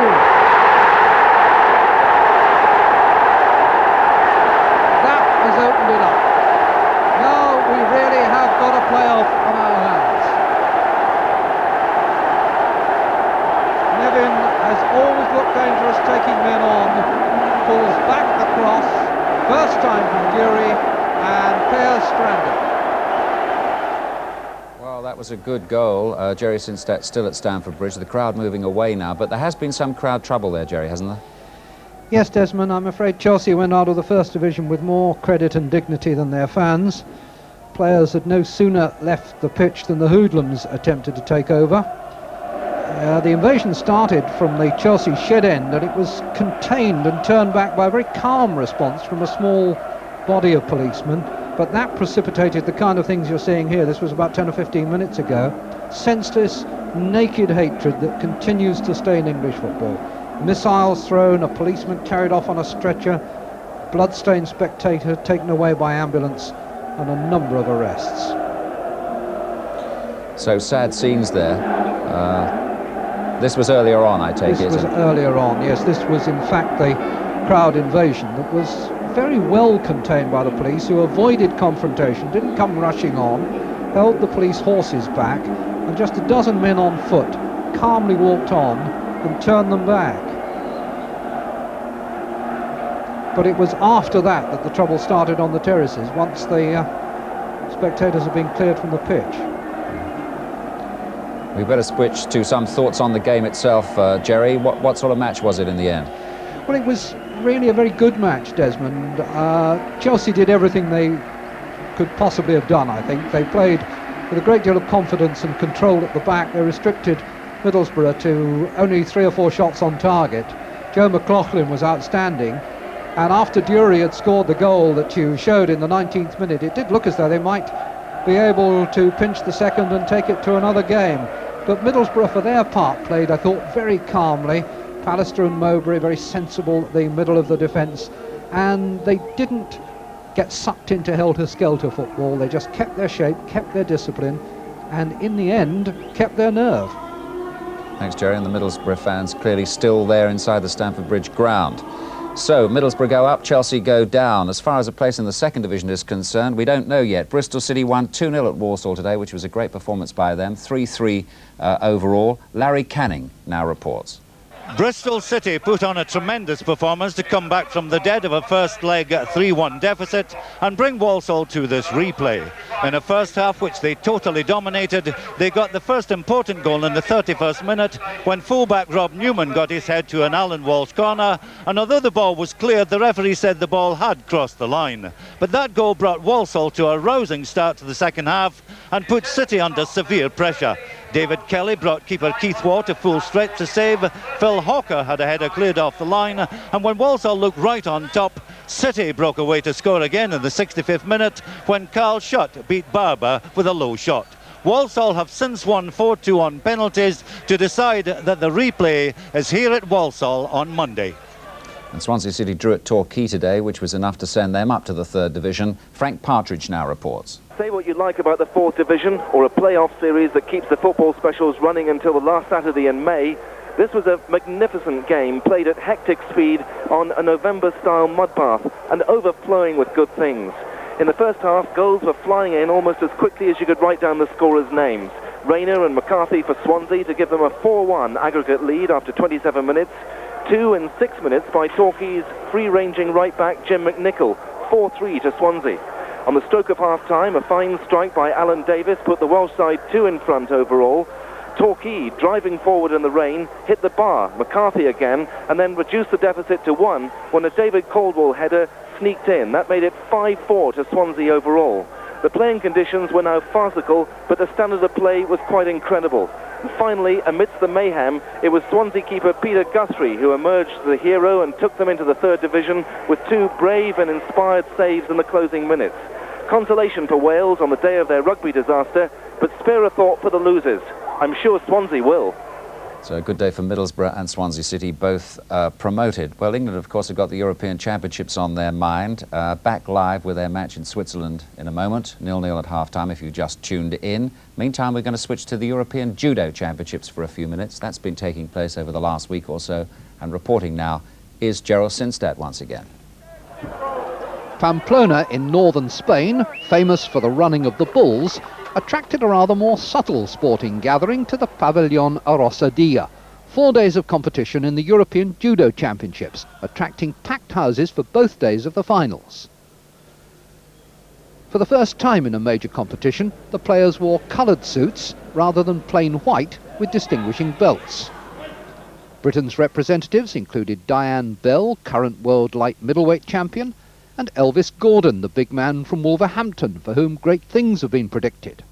That has opened it up. Now we really have got a playoff on our hands. Nevin has always looked dangerous taking men on, pulls back the cross, first time from Dury, and Pear's stranded. Well, that was a good goal. Jerry Sinstedt still at Stamford Bridge. The crowd moving away now, but there has been some crowd trouble there, Jerry, hasn't there? Yes, Desmond, I'm afraid Chelsea went out of the First Division with more credit and dignity than their fans. Players had no sooner left the pitch than the hoodlums attempted to take over. The invasion started from the Chelsea shed end, and it was contained and turned back by a very calm response from a small body of policemen, but that precipitated the kind of things you're seeing here. This was about 10 or 15 minutes ago. Senseless, naked hatred that continues to stain English football. Missiles thrown, a policeman carried off on a stretcher, blood-stained spectator taken away by ambulance, and a number of arrests. So sad scenes there. This was earlier on, I take it. This was earlier on, yes. This was in fact the crowd invasion that was very well contained by the police, who avoided confrontation, didn't come rushing on, held the police horses back, and just a dozen men on foot calmly walked on and turned them back. But it was after that that the trouble started on the terraces, once the spectators had been cleared from the pitch. We better switch to some thoughts on the game itself, Jerry. What sort of match was it in the end? Well, it was really a very good match, Desmond. Chelsea did everything they could possibly have done, I think. They played with a great deal of confidence and control at the back. They restricted Middlesbrough to only 3 or 4 shots on target. Joe McLaughlin was outstanding, and after Dury had scored the goal that you showed in the 19th minute, it did look as though they might be able to pinch the second and take it to another game. But Middlesbrough, for their part, played, I thought, very calmly. Pallister and Mowbray very sensible at the middle of the defence, and they didn't get sucked into helter-skelter football. They just kept their shape, kept their discipline, and in the end kept their nerve. Thanks, Jerry. And the Middlesbrough fans clearly still there inside the Stamford Bridge ground. So Middlesbrough go up, Chelsea go down. As far as a place in the second division is concerned, we don't know yet. Bristol City won 2-0 at Walsall today, which was a great performance by them, 3-3 overall. Larry Canning now reports. Bristol City put on a tremendous performance to come back from the dead of a first leg 3-1 deficit and bring Walsall to this replay. In a first half which they totally dominated, they got the first important goal in the 31st minute when fullback Rob Newman got his head to an Alan Walsh corner, and although the ball was cleared, the referee said the ball had crossed the line. But that goal brought Walsall to a rousing start to the second half and put City under severe pressure. David Kelly brought keeper Keith Waugh to full stretch to save. Phil Hawker had a header cleared off the line, and when Walsall looked right on top, City broke away to score again in the 65th minute when Carl Schutt beat Barber with a low shot. Walsall have since won 4-2 on penalties to decide that the replay is here at Walsall on Monday. And Swansea City drew at Torquay today, which was enough to send them up to the third division. Frank Partridge now reports. Say what you like about the fourth division or a playoff series that keeps the football specials running until the last Saturday in May. This was a magnificent game played at hectic speed on a November-style mud bath and overflowing with good things. In the first half, goals were flying in almost as quickly as you could write down the scorers' names. Rayner and McCarthy for Swansea to give them a 4-1 aggregate lead after 27 minutes. 2 and 6 minutes by Torquay's free-ranging right-back Jim McNichol, 4-3 to Swansea. On the stroke of half-time, a fine strike by Alan Davis put the Welsh side 2 in front overall. Torquay, driving forward in the rain, hit the bar, McCarthy again, and then reduced the deficit to 1 when a David Caldwell header sneaked in. That made it 5-4 to Swansea overall. The playing conditions were now farcical, but the standard of play was quite incredible. And finally, amidst the mayhem, it was Swansea keeper Peter Guthrie who emerged as the hero and took them into the third division with 2 brave and inspired saves in the closing minutes. Consolation for Wales on the day of their rugby disaster, but spare a thought for the losers. I'm sure Swansea will. So a good day for Middlesbrough and Swansea City, both promoted. Well, England, of course, have got the European Championships on their mind. Back live with their match in Switzerland in a moment. 0-0 at half-time if you just tuned in. Meantime, we're going to switch to the European Judo Championships for a few minutes. That's been taking place over the last week or so. And reporting now is Gerald Sinstadt once again. Pamplona in northern Spain, famous for the running of the bulls, attracted a rather more subtle sporting gathering to the Pavilion Arrosadilla. 4 days of competition in the European Judo Championships, attracting packed houses for both days of the finals. For the first time in a major competition, the players wore coloured suits rather than plain white with distinguishing belts. Britain's representatives included Diane Bell, current world light middleweight champion, and Elvis Gordon, the big man from Wolverhampton, for whom great things have been predicted.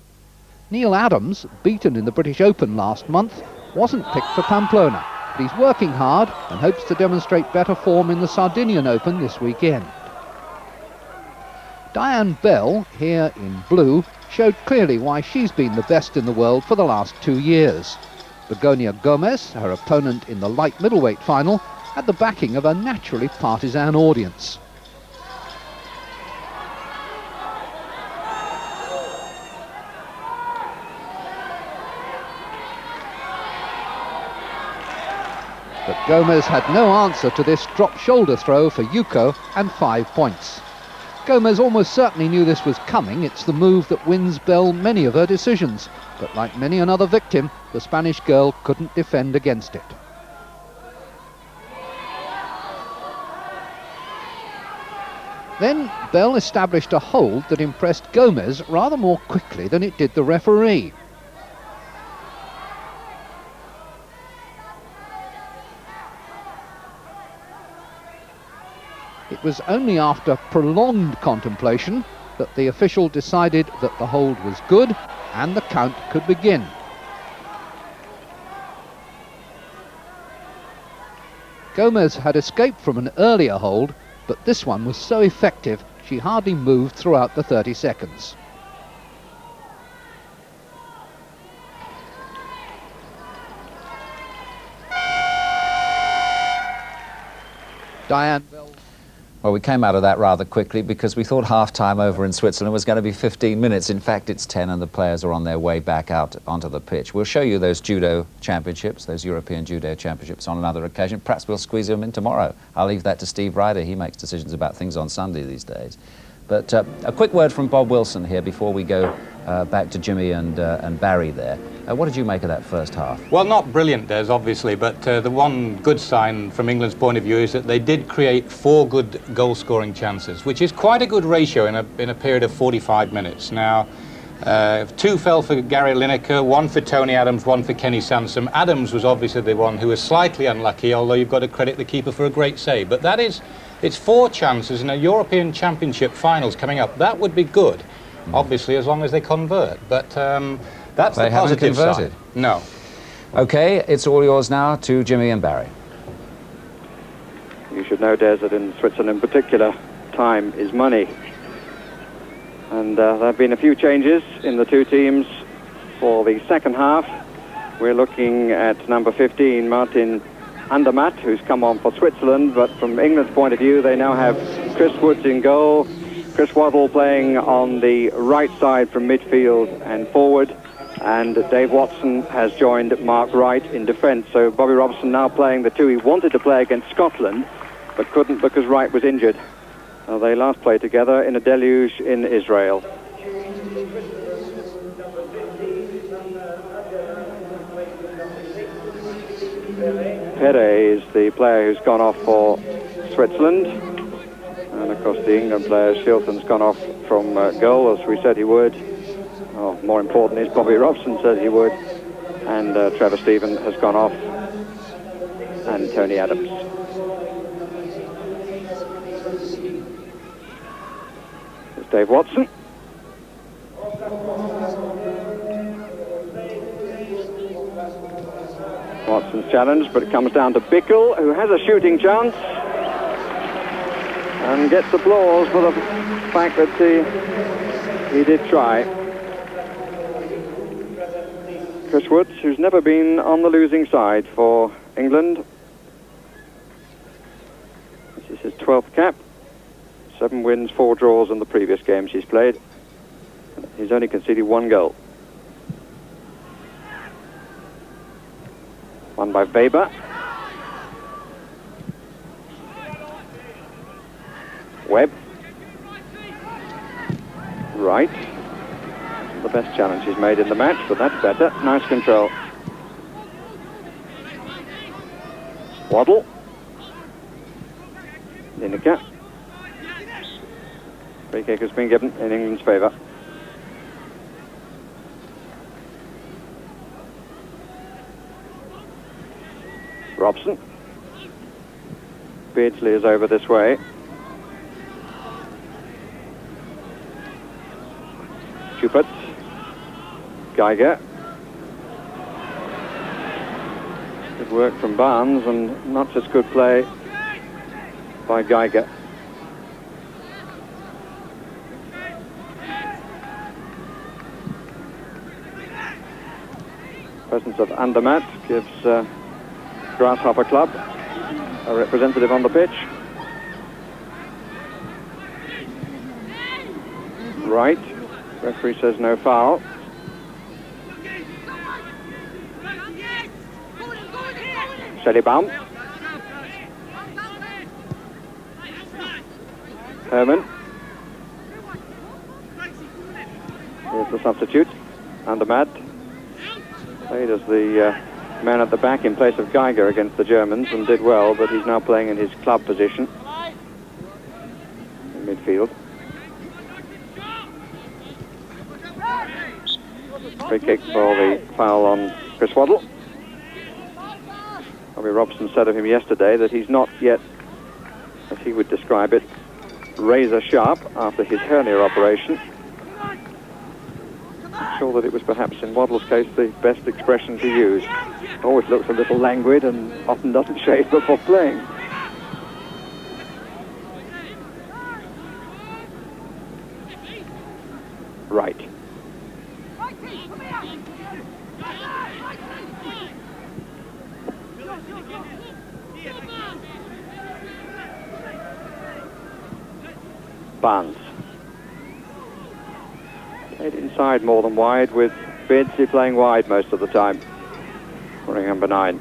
Neil Adams, beaten in the British Open last month, wasn't picked for Pamplona, but he's working hard and hopes to demonstrate better form in the Sardinian Open this weekend. Diane Bell, here in blue, showed clearly why she's been the best in the world for the last 2 years. Begonia Gomez, her opponent in the light middleweight final, had the backing of a naturally partisan audience. But Gomez had no answer to this drop shoulder throw for Yuko and 5 points. Gomez almost certainly knew this was coming. It's the move that wins Bell many of her decisions. But like many another victim, the Spanish girl couldn't defend against it. Then Bell established a hold that impressed Gomez rather more quickly than it did the referee. It was only after prolonged contemplation that the official decided that the hold was good and the count could begin. Gomez had escaped from an earlier hold, but this one was so effective she hardly moved throughout the 30 seconds. Diane Bell. Well, we came out of that rather quickly because we thought half-time over in Switzerland was going to be 15 minutes. In fact, it's 10 and the players are on their way back out onto the pitch. We'll show you those judo championships, those European judo championships on another occasion. Perhaps we'll squeeze them in tomorrow. I'll leave that to Steve Ryder. He makes decisions about things on Sunday these days. But a quick word from Bob Wilson here before we go back to Jimmy and Barry there. What did you make of that first half? Well, not brilliant, Des, obviously, but the one good sign from England's point of view is that they did create 4 good goal-scoring chances, which is quite a good ratio in a period of 45 minutes. Now, 2 fell for Gary Lineker, 1 for Tony Adams, 1 for Kenny Sansom. Adams was obviously the one who was slightly unlucky, although you've got to credit the keeper for a great save. But that is, it's 4 chances in a European Championship finals coming up. That would be good, obviously, as long as they convert. But that's the positive side. No. OK, it's all yours now to Jimmy and Barry. You should know, Des, that in Switzerland in particular, time is money. And there have been a few changes in the 2 teams for the second half. We're looking at number 15, Martin Andermatt, who's come on for Switzerland, but from England's point of view, they now have Chris Woods in goal, Chris Waddle playing on the right side from midfield and forward, and Dave Watson has joined Mark Wright in defence. So Bobby Robson now playing the 2 he wanted to play against Scotland, but couldn't because Wright was injured. They last played together in a deluge in Israel. Pere is the player who's gone off for Switzerland. And of course the England player, Shilton's gone off from goal, as we said he would. Oh, more important is Bobby Robson said he would. And Trevor Stephen has gone off. And Tony Adams. It's Dave Watson. Watson's challenge, but it comes down to Bickle, who has a shooting chance and gets applause for the fact that he did try. Chris Woods, who's never been on the losing side for England. This is his 12th cap. 7 wins, 4 draws in the previous games he's played. He's only conceded 1 goal. Won by Weber. Webb. Right. The best challenge he's made in the match, but that's better. Nice control. Waddle. Lineker. Free kick has been given in England's favour. Robson. Beardsley is over this way. Schubert. Geiger. Good work from Barnes and not such good play by Geiger. Presence of Andermatt gives Grasshopper Club a representative on the pitch. Right. Referee says no foul. Schellbaum. Herman. Here's the substitute. Andermatt. Played as the man at the back in place of Geiger against the Germans and did well, but he's now playing in his club position in midfield. Free kick for the foul on Chris Waddle. Bobby Robson said of him yesterday that he's not yet, as he would describe it, razor sharp after his hernia operation. I'm sure that it was perhaps in Waddle's case the best expression to use. Always looks a little languid and often doesn't shave before playing. Right. Barnes. Played inside more than wide, with Beardsley playing wide most of the time. Wearing number 9.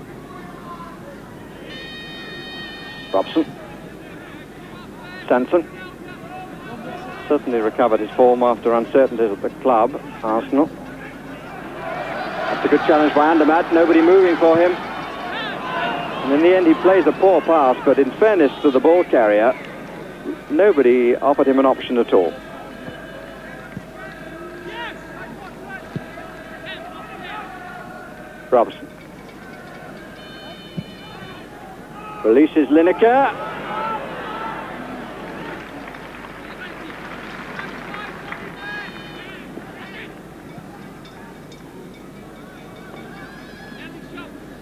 Robson. Sanson. Certainly recovered his form after uncertainties at the club, Arsenal. That's a good challenge by Andermatt, nobody moving for him. And in the end he plays a poor pass, but in fairness to the ball carrier, nobody offered him an option at all. Robson. Releases Lineker.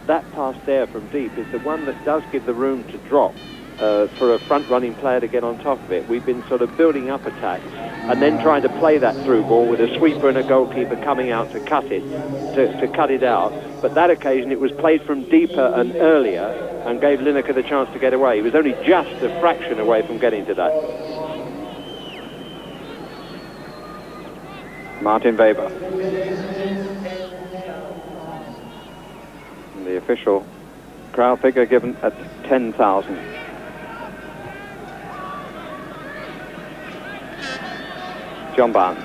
That pass there from deep is the one that does give the room to drop for a front-running player to get on top of it. We've been sort of building up attacks and then trying to play that through ball with a sweeper and a goalkeeper coming out to cut it, to cut it out. But that occasion it was played from deeper and earlier and gave Lineker the chance to get away. He was only just a fraction away from getting to that. Martin Weber. And the official crowd figure given at 10,000. John Barnes.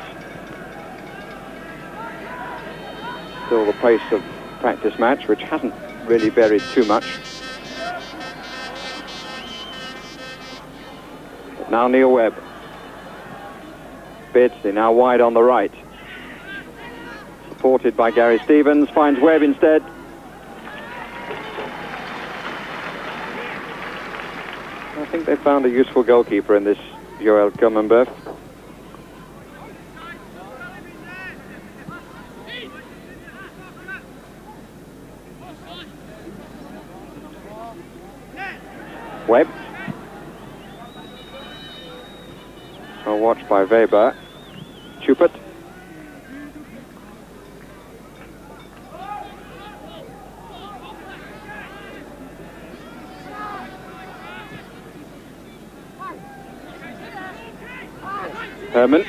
Still the pace of practice match, which hasn't really varied too much. But now Neil Webb. Beardsley now wide on the right. Supported by Gary Stevens, finds Webb instead. I think they found a useful goalkeeper in this Joël Comenbeuf. Webb. So watched by Weber. Schubert. Herman.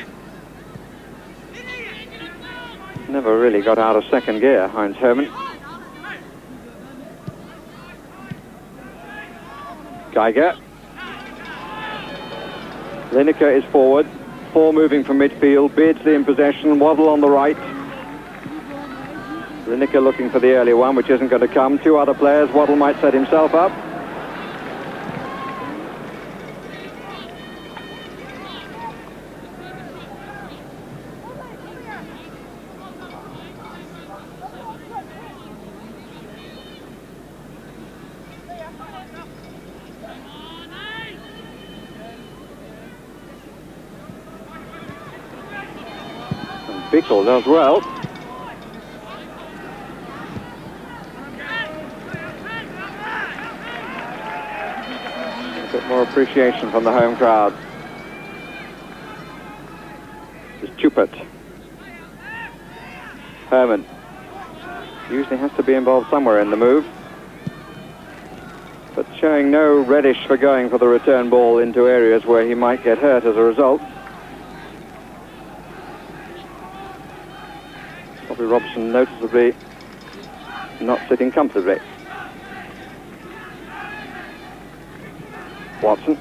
Never really got out of second gear, Heinz Herman. Geiger. Lineker is forward. 4 moving from midfield. Beardsley in possession. Waddle on the right. Lineker looking for the early one, which isn't going to come. 2 other players. Waddle might set himself up. Bickle does well. A bit more appreciation from the home crowd. This is Chupert. Herman usually has to be involved somewhere in the move, but showing no relish for going for the return ball into areas where he might get hurt as a result. Bobby Robson noticeably not sitting comfortably. Watson.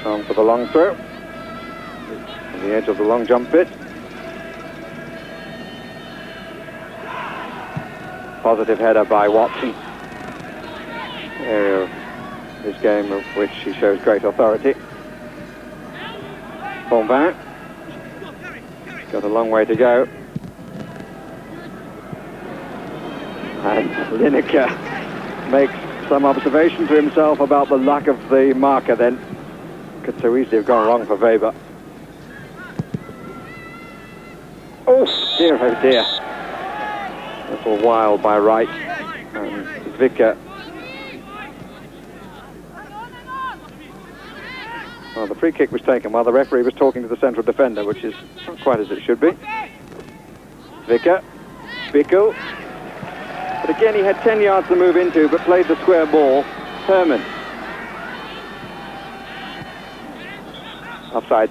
On for the long throw. On the edge of the long jump bit. Positive header by Watson. Area of his game of which he shows great authority. Bombin. Got a long way to go. And Lineker makes some observation to himself about the lack of the marker then. Could so easily have gone wrong for Weber. Oh dear, oh dear. A little wild by Wright. And Vicker. Well, the free kick was taken while the referee was talking to the central defender, which is not quite as it should be. Vicker. Bickle. But again, he had 10 yards to move into, but played the square ball. Herman. Offside.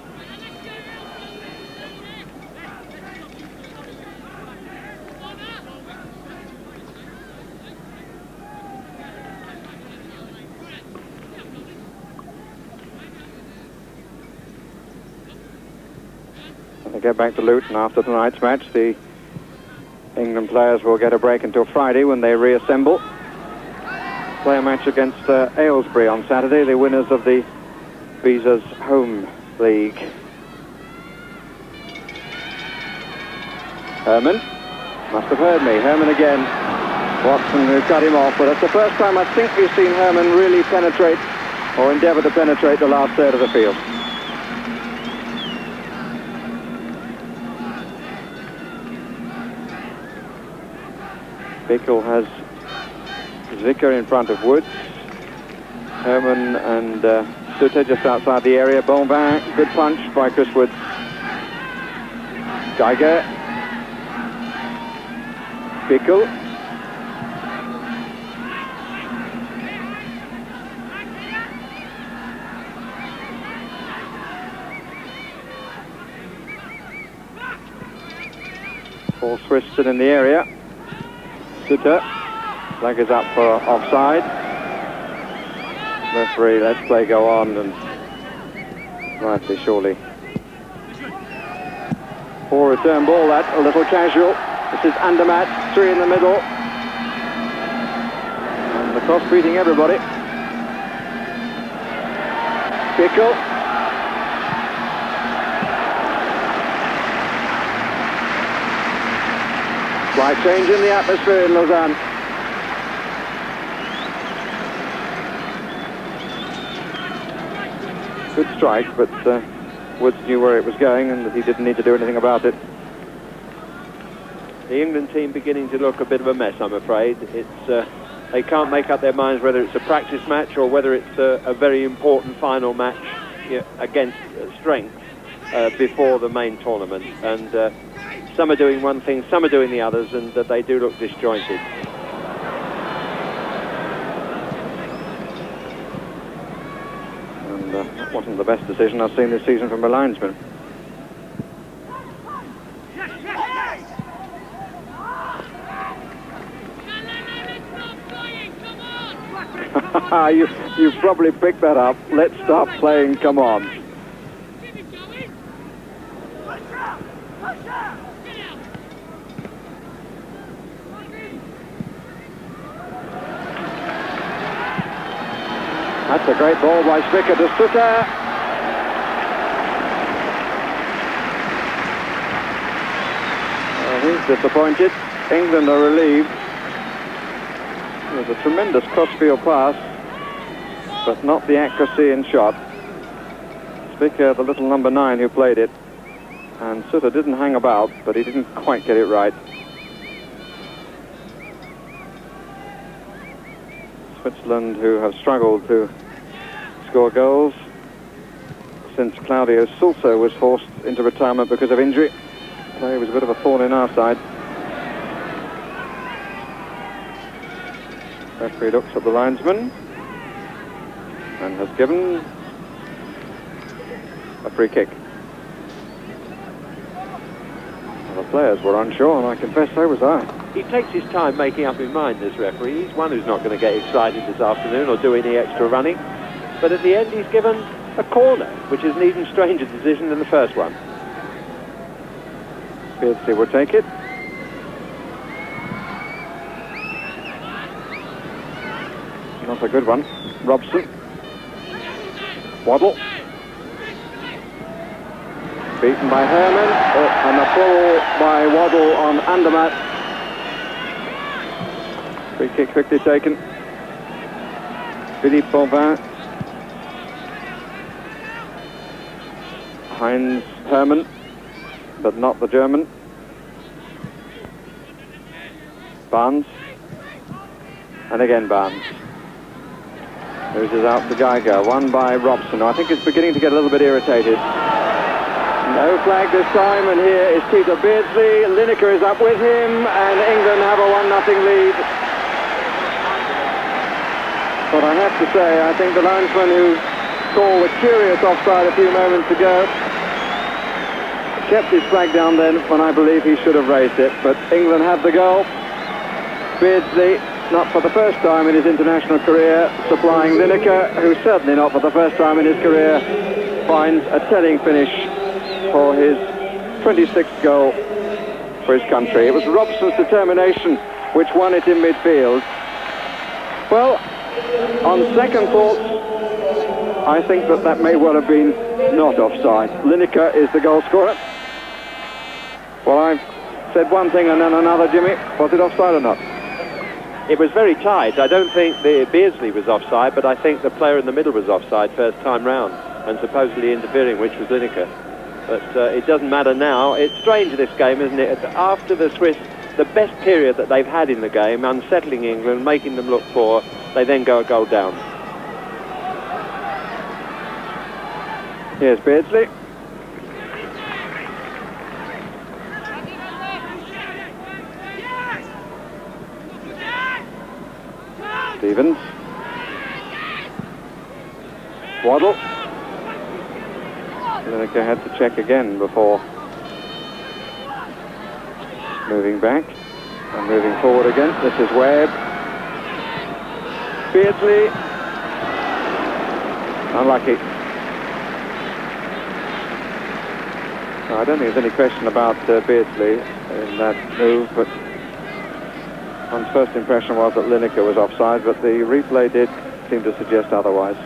They get back to Luton after tonight's match. The England players will get a break until Friday when they reassemble. Play a match against Aylesbury on Saturday, the winners of the Visa's home league. Herman must have heard me. Herman again. Watson who cut him off, but it's the first time I think we've seen Herman really penetrate or endeavour to penetrate the last third of the field. Bickle has Vicker in front of Woods. Herman and Suter just outside the area. Bombin, good punch by Chris Woods. Geiger. Bickle. Paul Swiston in the area. Suter. Flag is up for offside. Referee lets play go on, and rightly surely. Poor return ball, that a little casual. This is Andermatt, 3 in the middle. And the cross beating everybody. Bickle. Slight change in the atmosphere in Lausanne. Good strike, but Woods knew where it was going and that he didn't need to do anything about it. The England team beginning to look a bit of a mess, I'm afraid. It's they can't make up their minds whether it's a practice match or whether it's a very important final match against strength before the main tournament. And Some are doing one thing, some are doing the others, and that they do look disjointed. And that wasn't the best decision I've seen this season from a linesman. You probably picked that up. Let's stop playing, come on. That's a great ball by Spicker to Sutter. He's disappointed. England are relieved. It was a tremendous crossfield pass, but not the accuracy in shot. Spicker, the little number 9 who played it, and Sutter didn't hang about, but he didn't quite get it right. Switzerland, who have struggled to score goals since Claudio Sulso was forced into retirement because of injury. So he was a bit of a thorn in our side. Referee looks at the linesman and has given a free kick. Well, the players were unsure, and I confess so was I. He takes his time making up his mind, this referee. He's one who's not going to get excited this afternoon or do any extra running. But at the end, he's given a corner, which is an even stranger decision than the first one. Beardsley will take it. Not a good one. Robson. Waddle. Beaten by Herman. And a pull by Waddle on Andermatt. Free kick quickly taken. Philippe Bonvin. Heinz Herman, but not the German. Barnes. And again Barnes. Loses out to Geiger. Won by Robson, who I think is beginning to get a little bit irritated. No flag this time, and here is Peter Beardsley. Lineker is up with him, and England have a 1-0 lead. But I have to say, I think the linesman who called a curious offside a few moments ago kept his flag down then when I believe he should have raised it. But England have the goal. Beardsley, not for the first time in his international career, supplying Lineker, who certainly not for the first time in his career finds a telling finish for his 26th goal for his country. It was Robson's determination which won it in midfield. Well, on second thoughts, I think that may well have been not offside. Lineker is the goal scorer. Well, I've said one thing and then another, Jimmy. Was it offside or not? It was very tight. I don't think the Beardsley was offside, but I think the player in the middle was offside first time round, and supposedly interfering, which was Lineker. But it doesn't matter now. It's strange, this game, isn't it? After the Swiss, the best period that they've had in the game, unsettling England, making them look poor, they then go a goal down. Here's Beardsley. Stevens. Waddle. Lineker had to check again before moving back and moving forward again. This is Webb. Beardsley. Unlucky. No, I don't think there's any question about Beardsley in that move, but one's first impression was that Lineker was offside, but the replay did seem to suggest otherwise.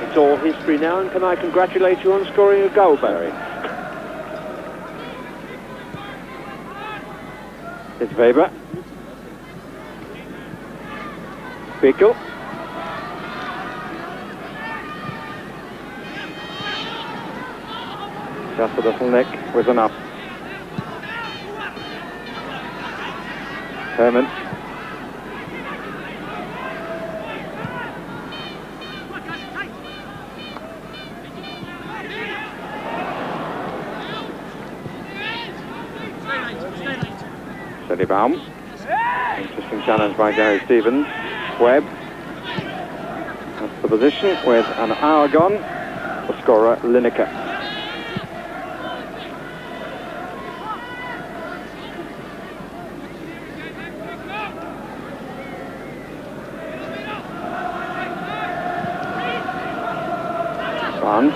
It's all history now, and can I congratulate you on scoring a goal, Barry? It's Weber. Bickel. Just a little nick was enough. Herman. Steady Baum. Interesting challenge by Gary Stevens. Webb. That's the position with an hour gone. The scorer, Lineker. Barnes.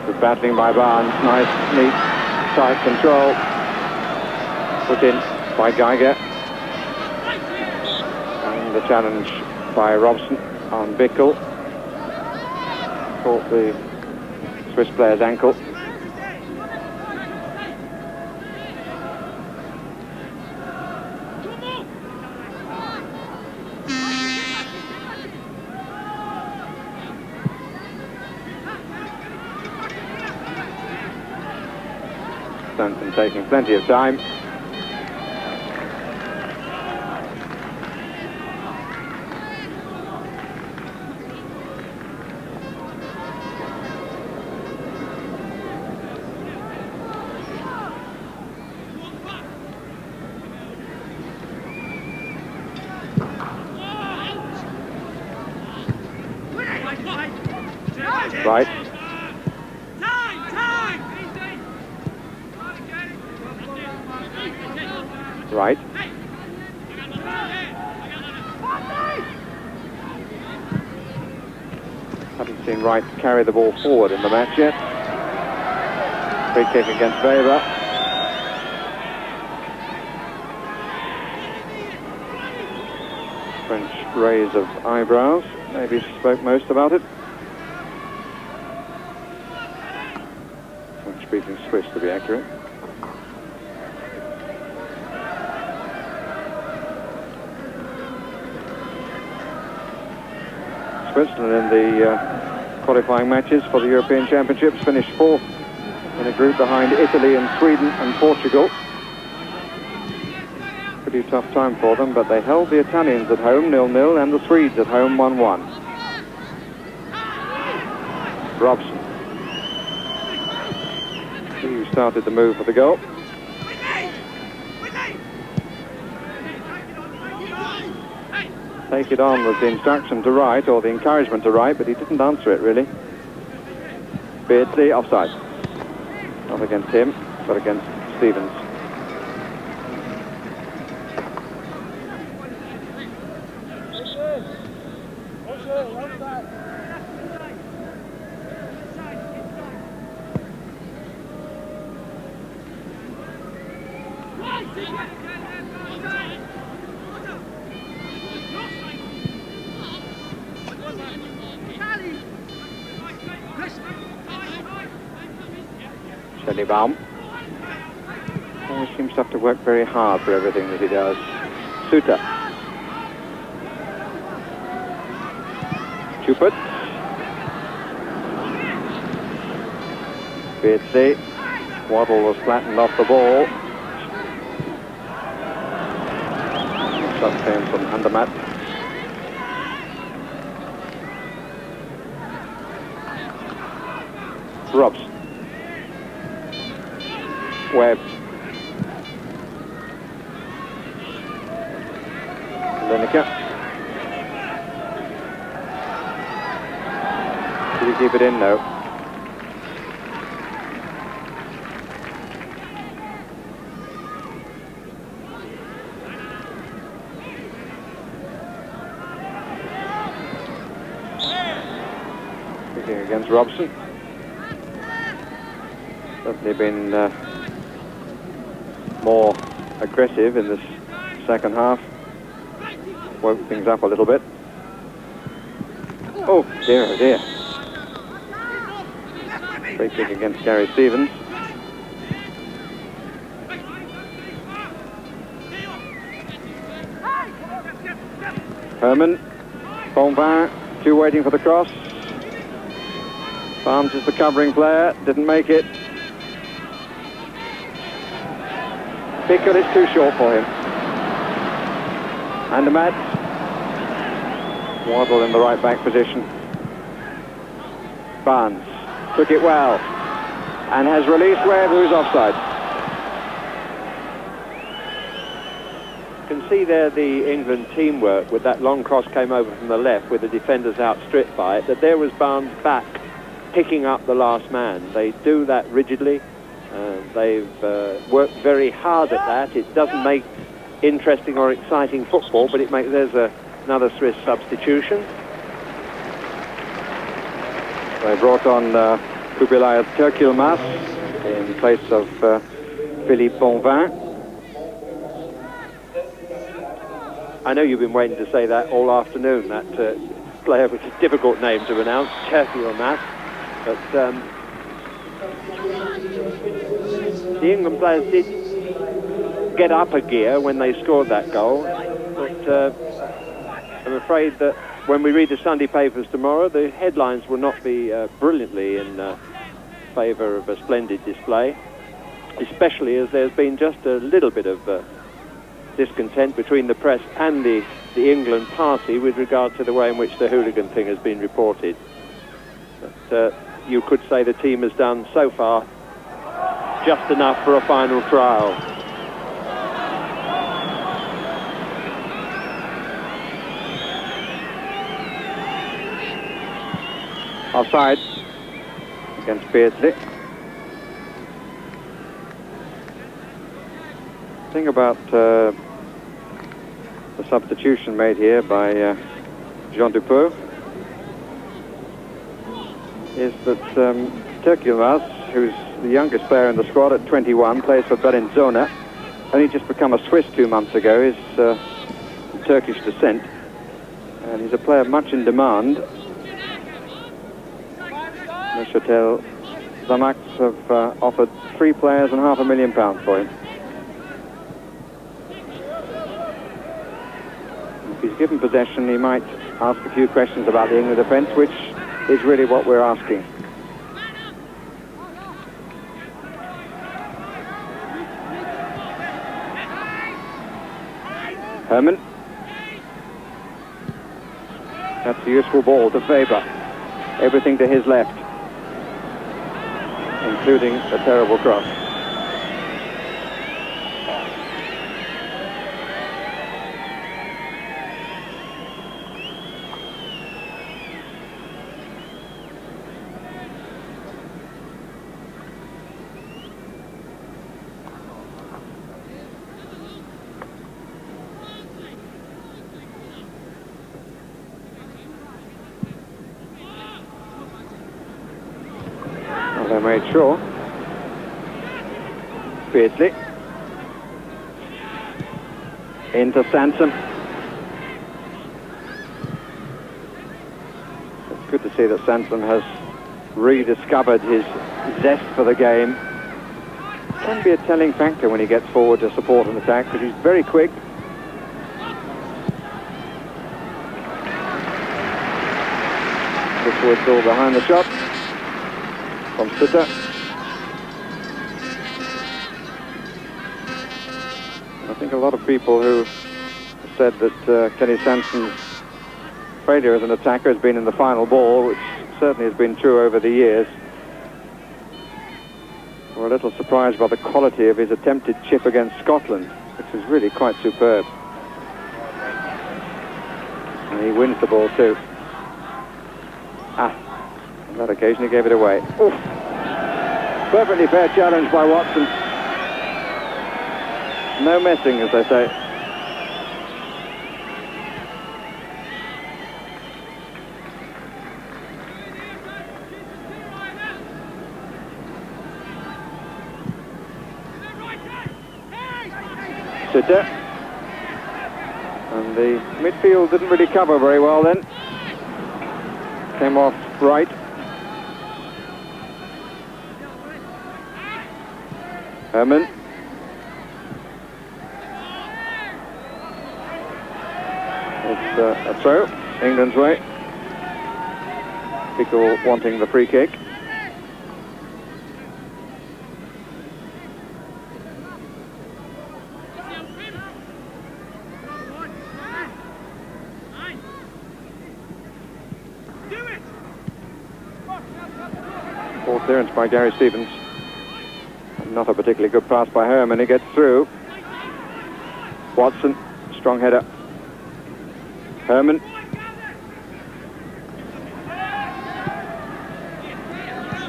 Good battling by Barnes. Nice, neat, tight control. Put in by Geiger. And the challenge by Robson on Bickel. Caught the Swiss player's ankle. Stanton taking plenty of time. Right. Right. Haven't seen Wright carry the ball forward in the match yet. Free kick against Weber. French raise of eyebrows. Maybe spoke most about it. French-speaking Swiss, to be accurate. Switzerland in the qualifying matches for the European Championships finished fourth in a group behind Italy and Sweden and Portugal. Pretty tough time for them, but they held the Italians at home 0-0 and the Swedes at home 1-1. Robson. He started the move for the goal. Take it on was the instruction to Wright, or the encouragement to Wright, but he didn't answer it really. Beardsley offside. Not against him, but against Stevens. Steady Baum. Always seems to have to work very hard for everything that he does. Suter. Schubert. Beardsley. Waddle was flattened off the ball. Shot came from Andermatt. Robson. Webb. Lineker. Did he keep it in? No. Kicking against Robson. Certainly been more aggressive in this second half. Woke things up a little bit. Oh dear, oh dear. Free kick against Gary Stevens. Herman. Bonvin, two waiting for the cross. Barnes is the covering player, didn't make it. Bickel is too short for him. Andermatt. Waddle in the right back position. Barnes took it well and has released Webb, who's offside. can see there the England teamwork with that long cross came over from the left with the defenders outstripped by it, that there was Barnes back picking up the last man. They do that rigidly. They've worked very hard at that. It doesn't make interesting or exciting football, but it makes another Swiss substitution. They brought on Kubilay Turkilmaz in place of Philippe Bonvin. I know you've been waiting to say that all afternoon, that player with a difficult name to pronounce, Turkilmaz. But the England players did get up a gear when they scored that goal. But I'm afraid that when we read the Sunday papers tomorrow, the headlines will not be brilliantly in favour of a splendid display, especially as there's been just a little bit of discontent between the press and the England party with regard to the way in which the hooligan thing has been reported. But you could say the team has done so far just enough for a final trial. Offside against Beardsley. The thing about the substitution made here by Jean Dupont is that Turkilmaz, who's the youngest player in the squad at 21, plays for Bellinzona, only just become a Swiss 2 months ago, is of Turkish descent, and he's a player much in demand. Neuchâtel Xamax have offered 3 players and £500,000 for him. If he's given possession, he might ask a few questions about the England defence, which is really what we're asking. Herman. That's a useful ball to Weber. Everything to his left, including a terrible cross. They made sure. Beardsley. Into Sansom. It's good to see that Sansom has rediscovered his zest for the game. Can be a telling factor when he gets forward to support an attack, because he's very quick. This was all behind the shot from Sutter. I think a lot of people who said that Kenny Sanson's failure as an attacker has been in the final ball, which certainly has been true over the years, were a little surprised by the quality of his attempted chip against Scotland, which was really quite superb. And he wins the ball too. On that occasion he gave it away. Oof. Perfectly fair challenge by Watson. No messing, as they say. Sitter. And the midfield didn't really cover very well then. Came off right. Herman. It's a throw, England's way. Pickle wanting the free kick. Poor clearance by Gary Stevens. Not a particularly good pass by Herman. He gets through. Watson Strong header. Herman.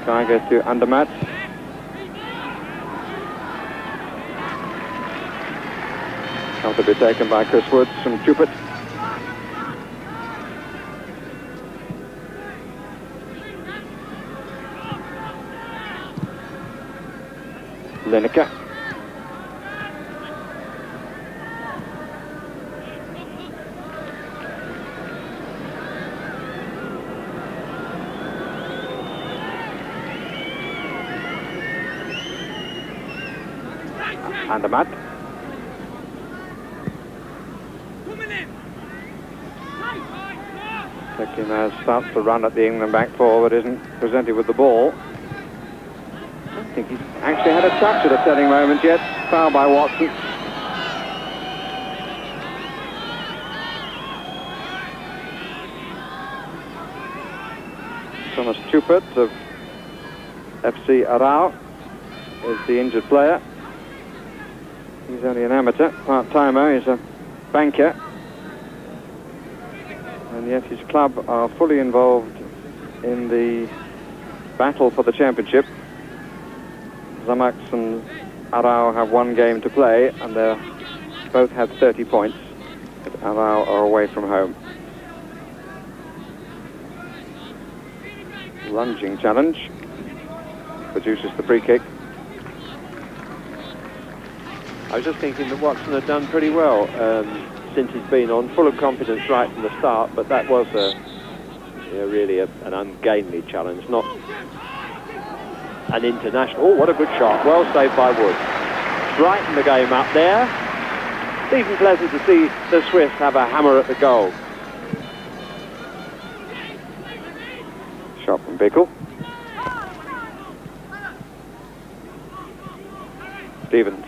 Geiger to Andermatt. Come to be taken by Chris Woods from Chupet. Lineker. Andermatt. Tekin starts to run at the England back four, but isn't presented with the ball. I don't think he's actually had a touch at a setting moment yet. Foul by Watson. Thomas Chupet of FC Arau is the injured player. He's only an amateur, part-timer. He's a banker. And yet his club are fully involved in the battle for the championship. Zamax and Arau have one game to play, and they both have 30 points. But Arau are away from home. Lunging challenge. Produces the free kick. I was just thinking that Watson had done pretty well since he's been on, full of confidence right from the start, but that was really an ungainly challenge, not an international. Oh, what a good shot. Well saved by Woods. Brighten the game up there. It's even pleasant to see the Swiss have a hammer at the goal. Shot from Bickle. Stevens.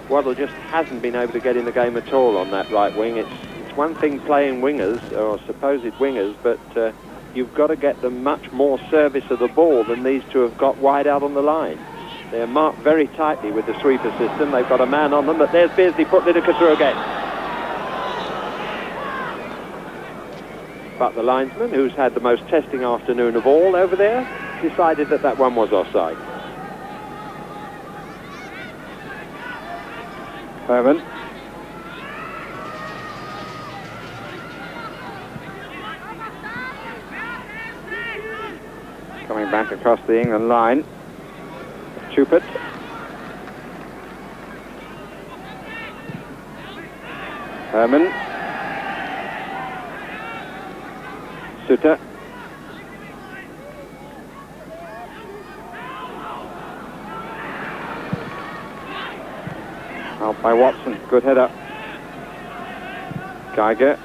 Waddle just hasn't been able to get in the game at all on that right wing. It's one thing playing wingers, or supposed wingers, but you've got to get them much more service of the ball than these two have got wide out on the line. They're marked very tightly with the sweeper system. They've got a man on them, but there's Beardsley put Lineker through again. But the linesman, who's had the most testing afternoon of all over there, decided that that one was offside. Herman. Coming back across the England line. Chupet. Herman. Suter. Out by Watson. Good header. Geiger.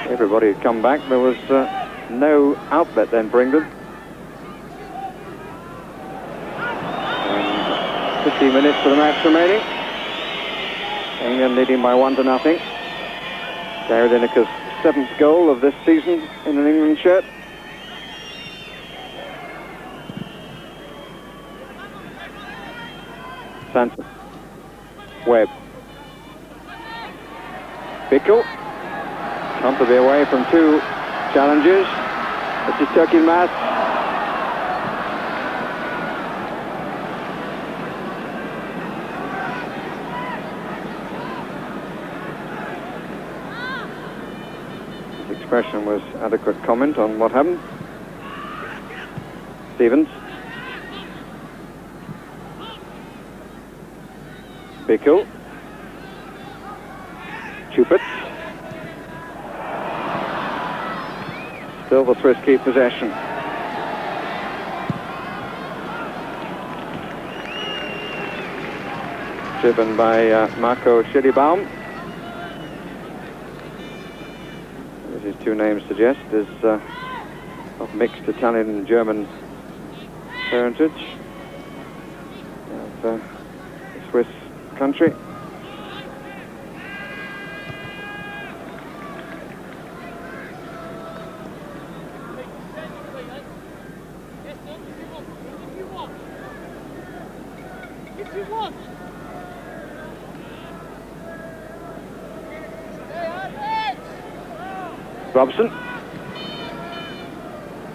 Everybody had come back. There was no outlet then for England. And 15 minutes for the match remaining. England leading by 1-0. Gary Lineker's 7th goal of this season in an England shirt. Sanson. Webb. Bickle. Comfortably away from two challenges. This is Turkey Mass. His expression was adequate comment on what happened. Stevens. Bickle. Chupet. Still the Swiss keep possession. Driven by Marco Schillibaum. As his two names suggest, is of mixed Italian and German parentage. Of the Swiss country. Robson.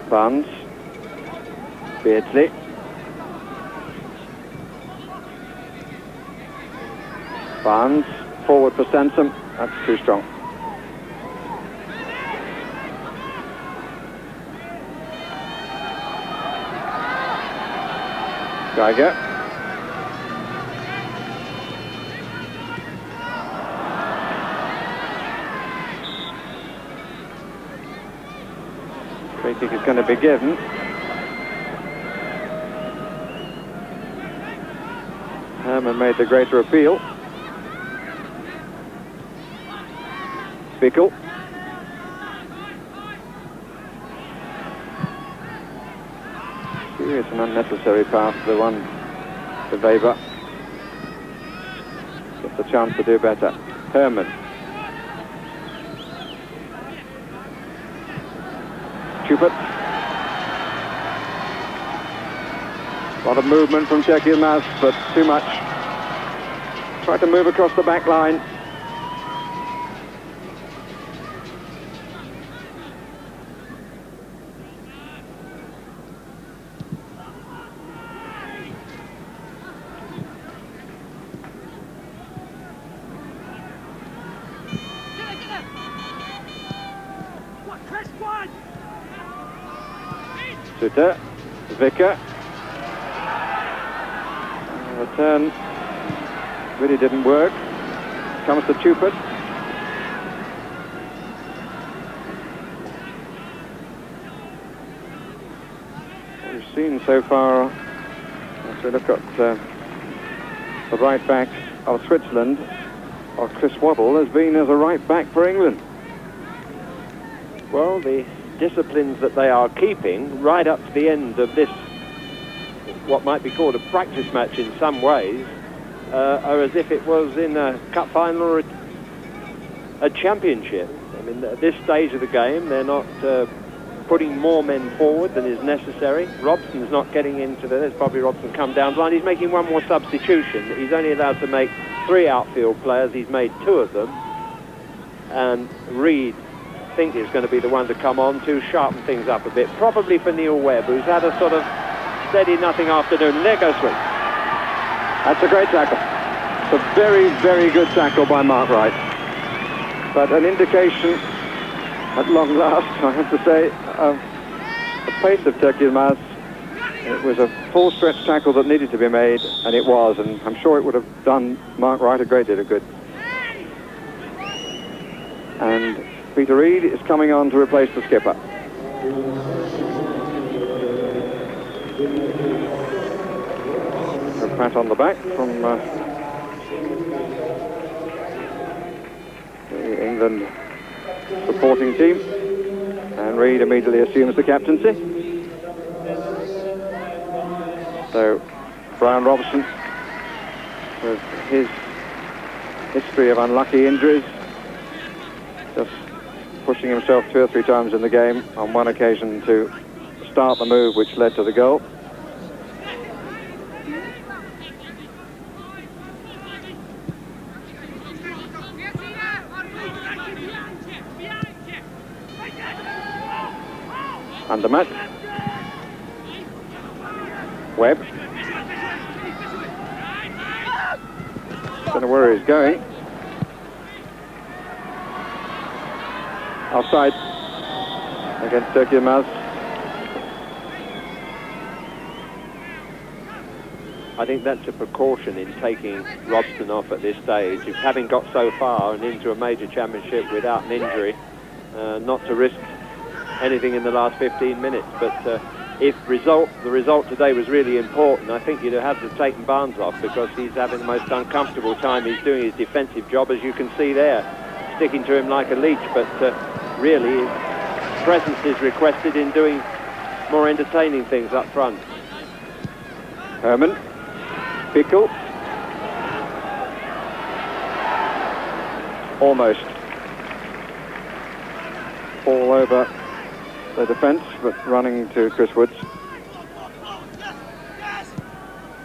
Barnes. Beardsley. Barnes. Forward for Sansom. That's too strong. Geiger. Free kick is going to be given. Herman made the greater appeal. Bickle. Serious and unnecessary pass, the one to Weber. Just a chance to do better. Herman. Schubert. A lot of movement from Turkey Yilmaz, but too much. Tried to move across the back line. Suter, Vicker. The turn really didn't work. Comes to Chupert. What we've seen so far, as we look at the right back of Switzerland, or Chris Waddle, has been as a right back for England. Well, the disciplines that they are keeping right up to the end of this, what might be called a practice match in some ways, are as if it was in a cup final or a championship. I mean, at this stage of the game, they're not putting more men forward than is necessary. Robson's not getting into there's probably Robson come down blind. He's making one more substitution. He's only allowed to make 3 outfield players. He's made 2 of them. And Reid, I think, is going to be the one to come on to sharpen things up a bit, probably for Neil Webb, who's had a sort of steady nothing afternoon. And there goes Swiss. That's a great tackle. It's a very, very good tackle by Mark Wright. But an indication, at long last, I have to say, of the pace of Turkey Yilmaz. It was a full stretch tackle that needed to be made, and it was, and I'm sure it would have done Mark Wright a great deal of good. And Peter Reid is coming on to replace the skipper. A pat on the back from the England supporting team, and Reid immediately assumes the captaincy. So Brian Robson, with his history of unlucky injuries, just pushing himself 2 or 3 times in the game, on one occasion to start the move which led to the goal. Andermatt. Webb. Don't know where he's going. Offside against Turkey Yilmaz. I think that's a precaution in taking Robson off at this stage. If having got so far and into a major championship without an injury, not to risk anything in the last 15 minutes. But if the result today was really important, I think you'd have to have taken Barnes off, because he's having the most uncomfortable time. He's doing his defensive job, as you can see there, sticking to him like a leech. But really, his presence is requested in doing more entertaining things up front. Herman. Bickle. Almost all over the defence, but running to Chris Woods.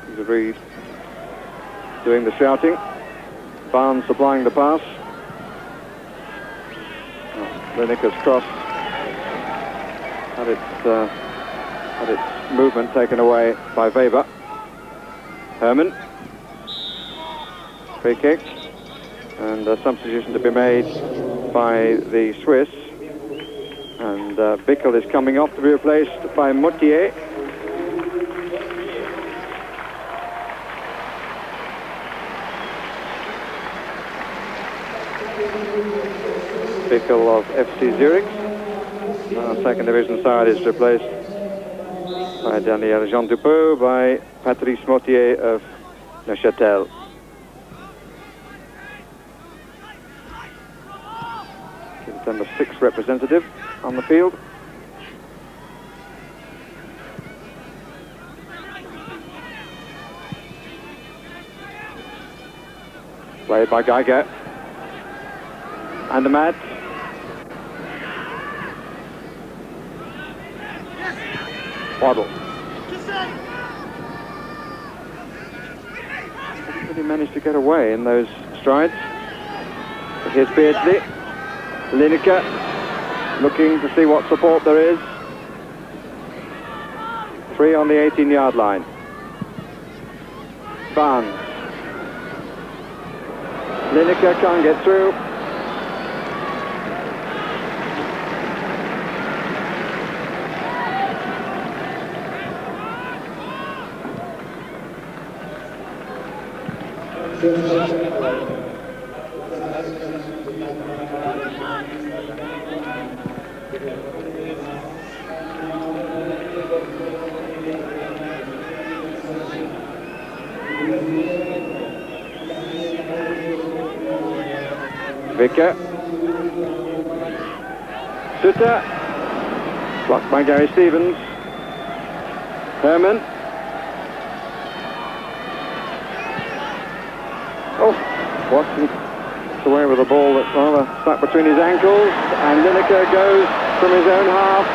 He's a Reid doing the shouting. Barnes supplying the pass. Lineker's cross had its movement taken away by Weber. Hermann. Free kick. And a substitution to be made by the Swiss. And Bickel is coming off to be replaced by Moutier. Bickel of FC Zurich. Second division side is replaced by Daniel Jean Dupeux, by Patrice Moutier of Neuchâtel. Number 6 representative on the field. Played by Geiger. And the mat. Waddle. But he managed to get away in those strides. But here's Beardsley. Lineker looking to see what support there is. 3 on the 18-yard line. Barnes. Lineker can't get through. Vicker. Sutter. Blocked by Gary Stevens. Hermann. Oh, Watson away with a ball that's rather stuck between his ankles, and Lineker goes from his own half.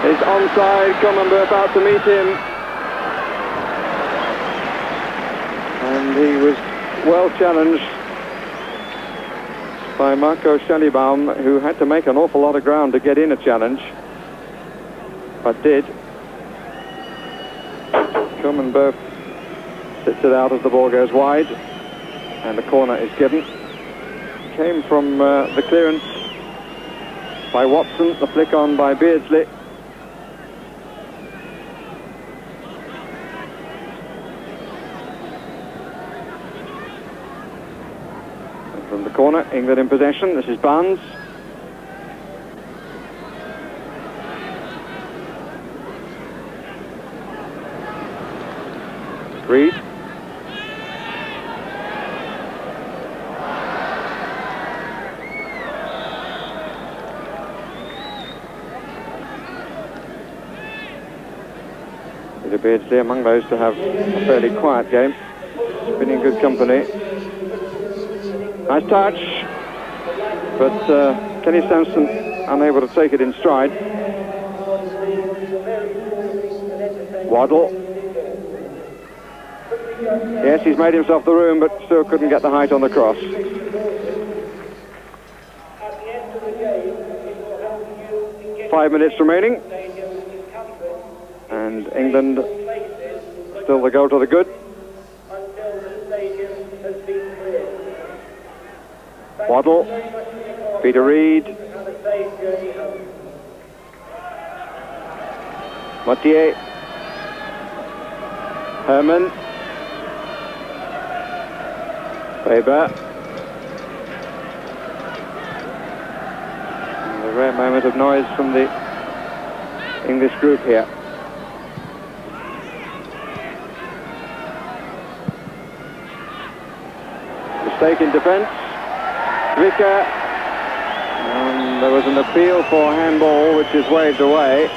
Is onside, Commonwealth out to meet him. And he was well challenged by Marco Schallibaum, who had to make an awful lot of ground to get in a challenge, but did. Commonwealth sits it out as the ball goes wide, and the corner is given. Came from the clearance by Watson, the flick on by Beardsley. And from the corner, England in possession. This is Barnes. Reed. It appears to be among those to have a fairly quiet game. Been in good company. Nice touch, but Kenny Sampson unable to take it in stride. Waddle. Yes, he's made himself the room, but still couldn't get the height on the cross. 5 minutes remaining. And England still the goal to the good. Waddle. Peter Reed. Moutier. Hermann. Weber. And a rare moment of noise from the English group here. Mistake in defence. Vicker. And there was an appeal for handball, which is waved away.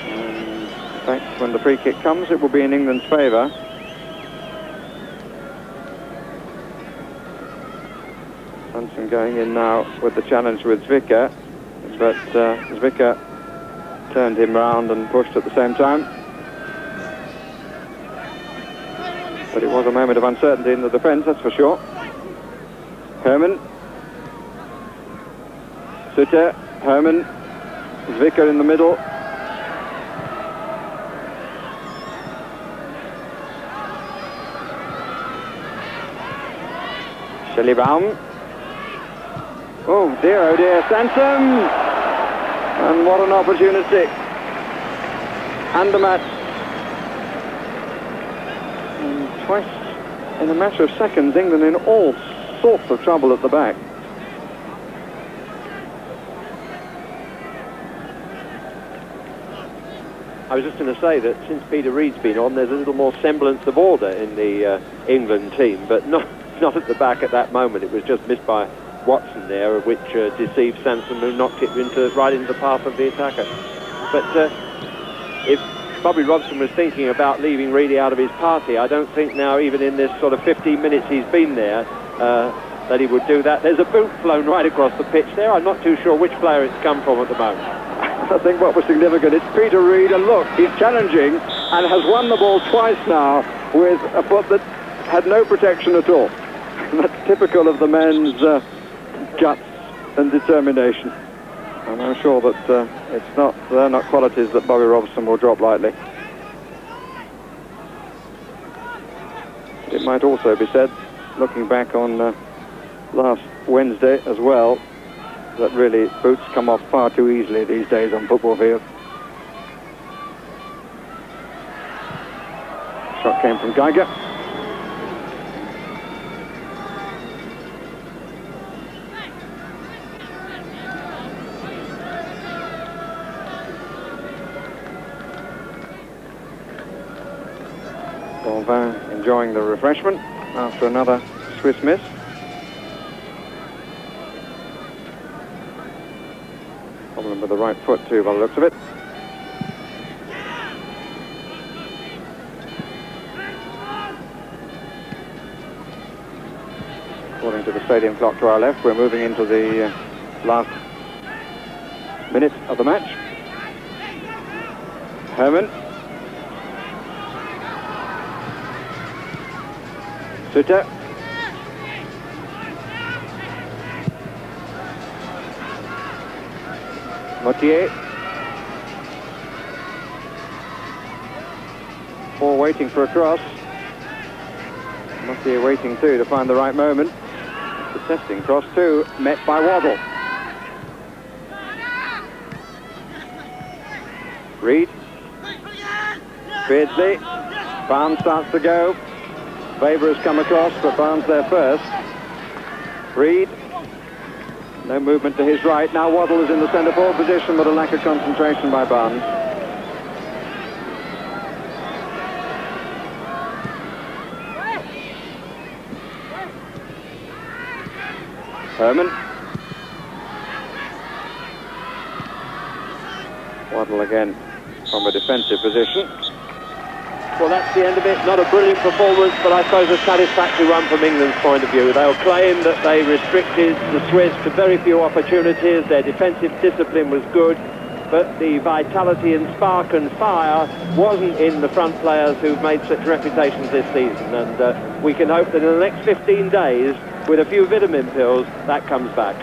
And in fact, when the free kick comes, it will be in England's favour. Hansen going in now with the challenge with Zwicker, but Zwicker turned him round and pushed at the same time. But it was a moment of uncertainty in the defence, that's for sure. Herman. Suter, Herman, Zwicker in the middle. Schellebaum. Oh dear, Sansom! And what an opportunity. Andermatt. And twice in a matter of seconds, England in all sorts of trouble at the back. I was just going to say that since Peter Reid's been on, there's a little more semblance of order in the England team, but not at the back at that moment. It was just missed by Watson there, which deceived Sansom, who knocked it right into the path of the attacker. But if Bobby Robson was thinking about leaving Reedy out of his party, I don't think now, even in this sort of 15 minutes he's been there, that he would do that. There's a boot flown right across the pitch there. I'm not too sure which player it's come from at the moment. I think what was significant, it's Peter Reid, and look, he's challenging and has won the ball twice now with a foot that had no protection at all. That's typical of the men's guts and determination. And I'm sure that they're not qualities that Bobby Robson will drop lightly. It might also be said, looking back on last Wednesday as well, that really boots come off far too easily these days on football fields. Shot came from Geiger. Bonvin enjoying the refreshment after another Swiss miss. Problem with the right foot too, by the looks of it. According to the stadium clock to our left, we're moving into the last minute of the match. Herman. Suter. Mottier. Ball waiting for a cross. Mottier waiting too to find the right moment. The testing cross too, met by Waddle. Reid. Beardsley. Barnes starts to go. Weber has come across, but Barnes there first. Reid. No movement to his right. Now Waddle is in the centre forward position, but a lack of concentration by Barnes. Herman. Waddle again from a defensive position. Well, that's the end of it. Not a brilliant performance, but I suppose a satisfactory one from England's point of view. They'll claim that they restricted the Swiss to very few opportunities. Their defensive discipline was good, but the vitality and spark and fire wasn't in the front players who've made such reputations this season. And we can hope that in the next 15 days, with a few vitamin pills, that comes back.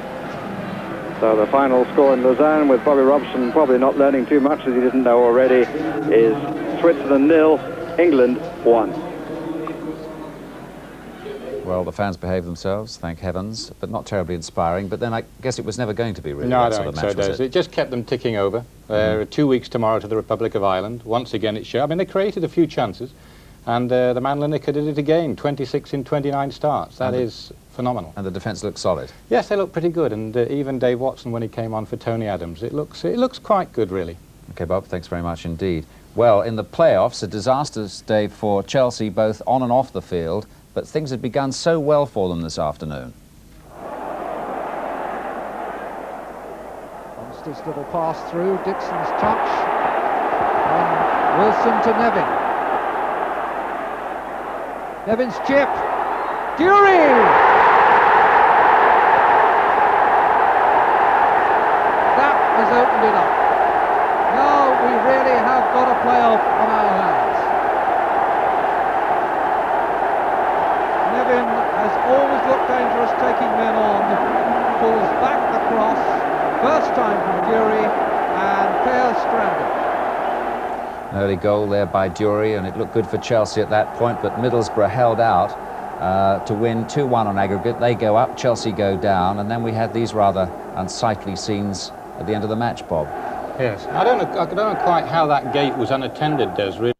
So the final score in Lausanne, with Bobby Robson probably not learning too much as he didn't know already, is Switzerland 0, England 1. Well, the fans behaved themselves, thank heavens, but not terribly inspiring. But then I guess it was never going to be really No, I that don't sort of think match, so, was Des. It just kept them ticking over. 2 weeks tomorrow to the Republic of Ireland. Once again it showed. I mean, they created a few chances, and the man Lineker did it again, 26 in 29 starts. That is phenomenal. And the defence looked solid. Yes, they look pretty good, and even Dave Watson, when he came on for Tony Adams, it looks quite good, really. Okay, Bob, thanks very much indeed. Well, in the playoffs, a disastrous day for Chelsea, both on and off the field, but things had begun so well for them this afternoon. Monster's little pass through, Dixon's touch, and Wilson to Nevin. Nevin's chip, Dury! That has opened it up. Now we really have got a playoff on our hands. dangerous, taking men on, pulls back the cross, first time from Dury, and fair stranded. An early goal there by Dury, and it looked good for Chelsea at that point, but Middlesbrough held out to win 2-1 on aggregate. They go up, Chelsea go down, and then we had these rather unsightly scenes at the end of the match, Bob. Yes, I don't know quite how that gate was unattended, Des, really.